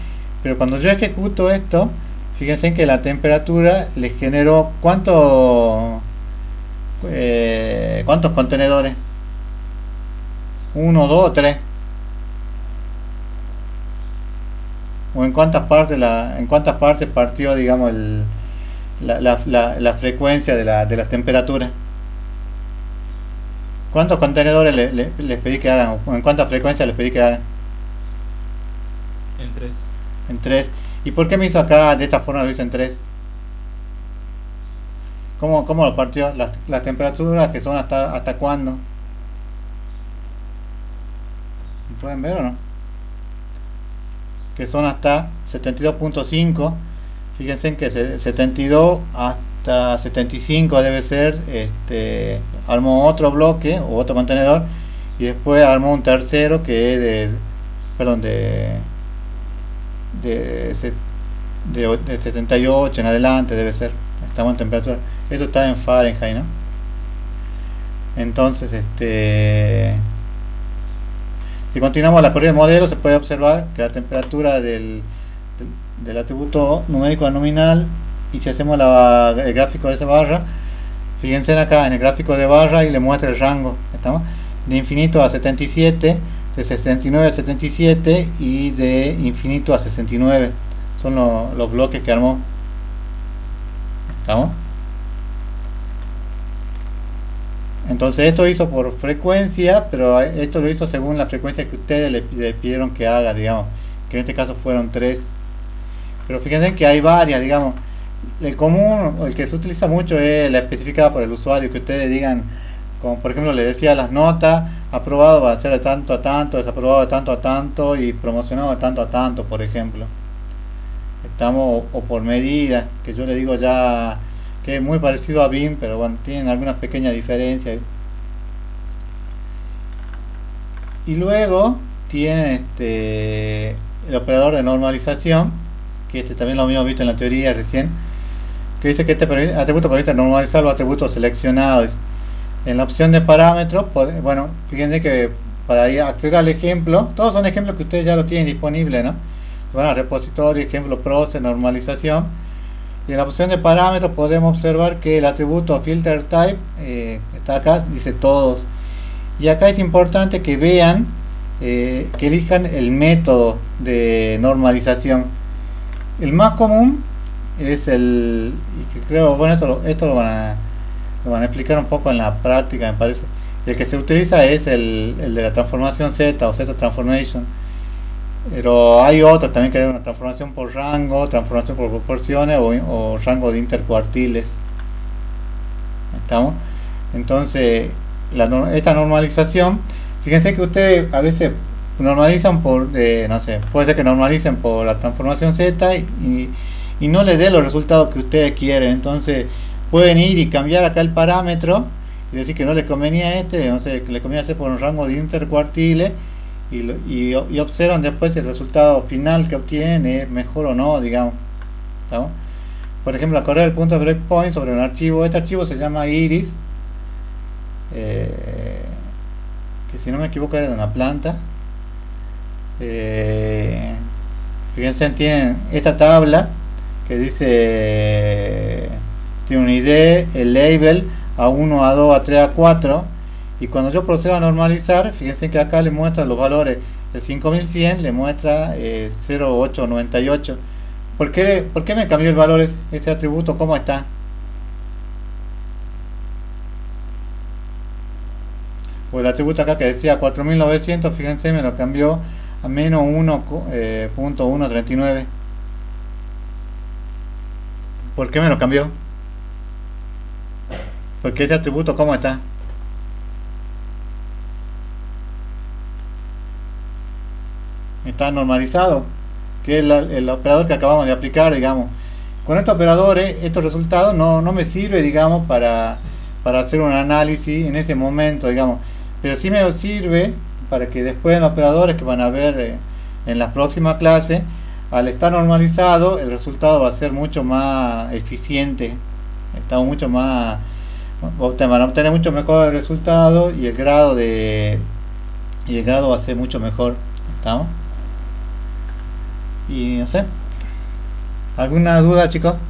Pero cuando yo ejecuto esto, fíjense que la temperatura le generó ¿cuántos contenedores? 1, 2 o 3. O en cuántas partes partió, digamos, la frecuencia de la temperatura. ¿Cuántos contenedores les pedí que hagan? ¿O en cuánta frecuencia les pedí que hagan? En 3. En 3. ¿Y por qué me hizo acá de esta forma? Lo hizo en 3. ¿Cómo lo partió? Las temperaturas que son hasta cuándo. ¿Pueden ver o no? Que son hasta 72.5. Fíjense en que 72 hasta 75 debe ser. Armó otro bloque o otro contenedor y después armó un tercero que es de 78 en adelante debe ser. Estamos en temperatura. Esto está en Fahrenheit, ¿no? Entonces, si continuamos la corrida del modelo, se puede observar que la temperatura del atributo numérico al nominal, y si hacemos el gráfico de esa barra, fíjense acá en el gráfico de barra y le muestra el rango, ¿estamos? De infinito a 77, de 69 a 77 y de infinito a 69. Son los bloques que armó. ¿Estamos? Entonces esto hizo por frecuencia, pero esto lo hizo según la frecuencia que ustedes le pidieron que haga, digamos, que en este caso fueron 3. Pero fíjense que hay varias, digamos. El común, o el que se utiliza mucho, es la especificada por el usuario, que ustedes digan, como por ejemplo le decía las notas, aprobado va a ser de tanto a tanto, desaprobado de tanto a tanto y promocionado de tanto a tanto, por ejemplo. Estamos, o por medida, que yo le digo ya que es muy parecido a BIM, pero bueno, tienen algunas pequeñas diferencias. Y luego tienen el operador de normalización, que también lo habíamos visto en la teoría recién, que dice que este atributo permite normalizar los atributos seleccionados. En la opción de parámetros, bueno, fíjense que para ir a acceder al ejemplo, todos son ejemplos que ustedes ya lo tienen disponible, ¿no? Van al repositorio, ejemplo, process, normalización, y en la opción de parámetros podemos observar que el atributo filter type está acá, dice todos, y acá es importante que vean, que elijan el método de normalización. El más común es y que creo, bueno, esto lo van a explicar un poco en la práctica, me parece. El que se utiliza es el de la transformación Z o Z transformation, pero hay otros también, que hay una transformación por rango, transformación por proporciones o rango de intercuartiles. ¿Estamos? Entonces esta normalización, fíjense que ustedes a veces normalizan por, no sé, puede ser que normalicen por la transformación Z y no les dé los resultados que ustedes quieren. Entonces pueden ir y cambiar acá el parámetro y decir que no les convenía no sé, que les convenía hacer por un rango de intercuartiles, y observan después si el resultado final que obtienen es mejor o no, digamos. ¿Estamos? Por ejemplo, a correr el punto de breakpoint sobre un archivo. Este archivo se llama iris, que si no me equivoco era de una planta. Fíjense, tienen esta tabla que dice, tiene un ID, el label A1, A2, A3, A4, y cuando yo procedo a normalizar, fíjense que acá le muestra los valores. El 5100 le muestra 0,898. ¿Por qué me cambió el valor este atributo? ¿Cómo está? O el atributo acá que decía 4900, fíjense, me lo cambió a menos 1.139. ¿Por qué me lo cambió? Porque ese atributo, ¿cómo está? está normalizado, que es el operador que acabamos de aplicar, digamos. Con estos operadores, estos resultados no me sirve, digamos, para hacer un análisis en ese momento, digamos, pero sí me sirve para que después en los operadores que van a ver en las próximas clases, al estar normalizado, el resultado va a ser mucho más eficiente, está mucho más, van a obtener mucho mejor el resultado y el grado va a ser mucho mejor, ¿estamos? Y no sé, ¿alguna duda, chicos?